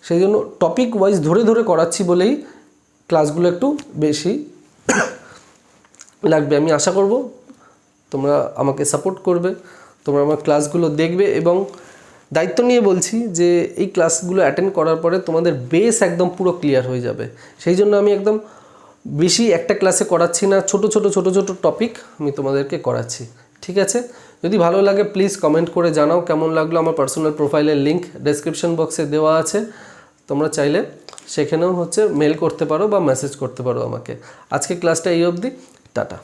[SPEAKER 1] সেই জন্য টপিক ওয়াইজ ধরে ধরে করাচ্ছি বলেই ক্লাসগুলো একটু বেশি লাগবে। আমি আশা করব তোমরা আমাকে সাপোর্ট করবে। তোমরা আমার ক্লাসগুলো দেখবে এবং দায়িত্ব নিয়ে বলছি যে এই ক্লাসগুলো অ্যাটেন্ড করার পরে তোমাদের বেস একদম পুরো ক্লিয়ার হয়ে যাবে। সেই জন্য আমি একদম বেশি একটা ক্লাসে করাচ্ছি না, ছোট ছোট টপিক আমি তোমাদেরকে করাচ্ছি। ঠিক আছে, যদি ভালো লাগে প্লিজ কমেন্ট করে জানাও কেমন লাগলো। আমার পার্সোনাল প্রোফাইলের লিঙ্ক ডেসক্রিপশন বক্সে দেওয়া আছে, তোমরা চাইলে সেখানেও মেল করতে পারো বা মেসেজ করতে পারো আমাকে। আজকে ক্লাসটা এই অবধি, টাটা।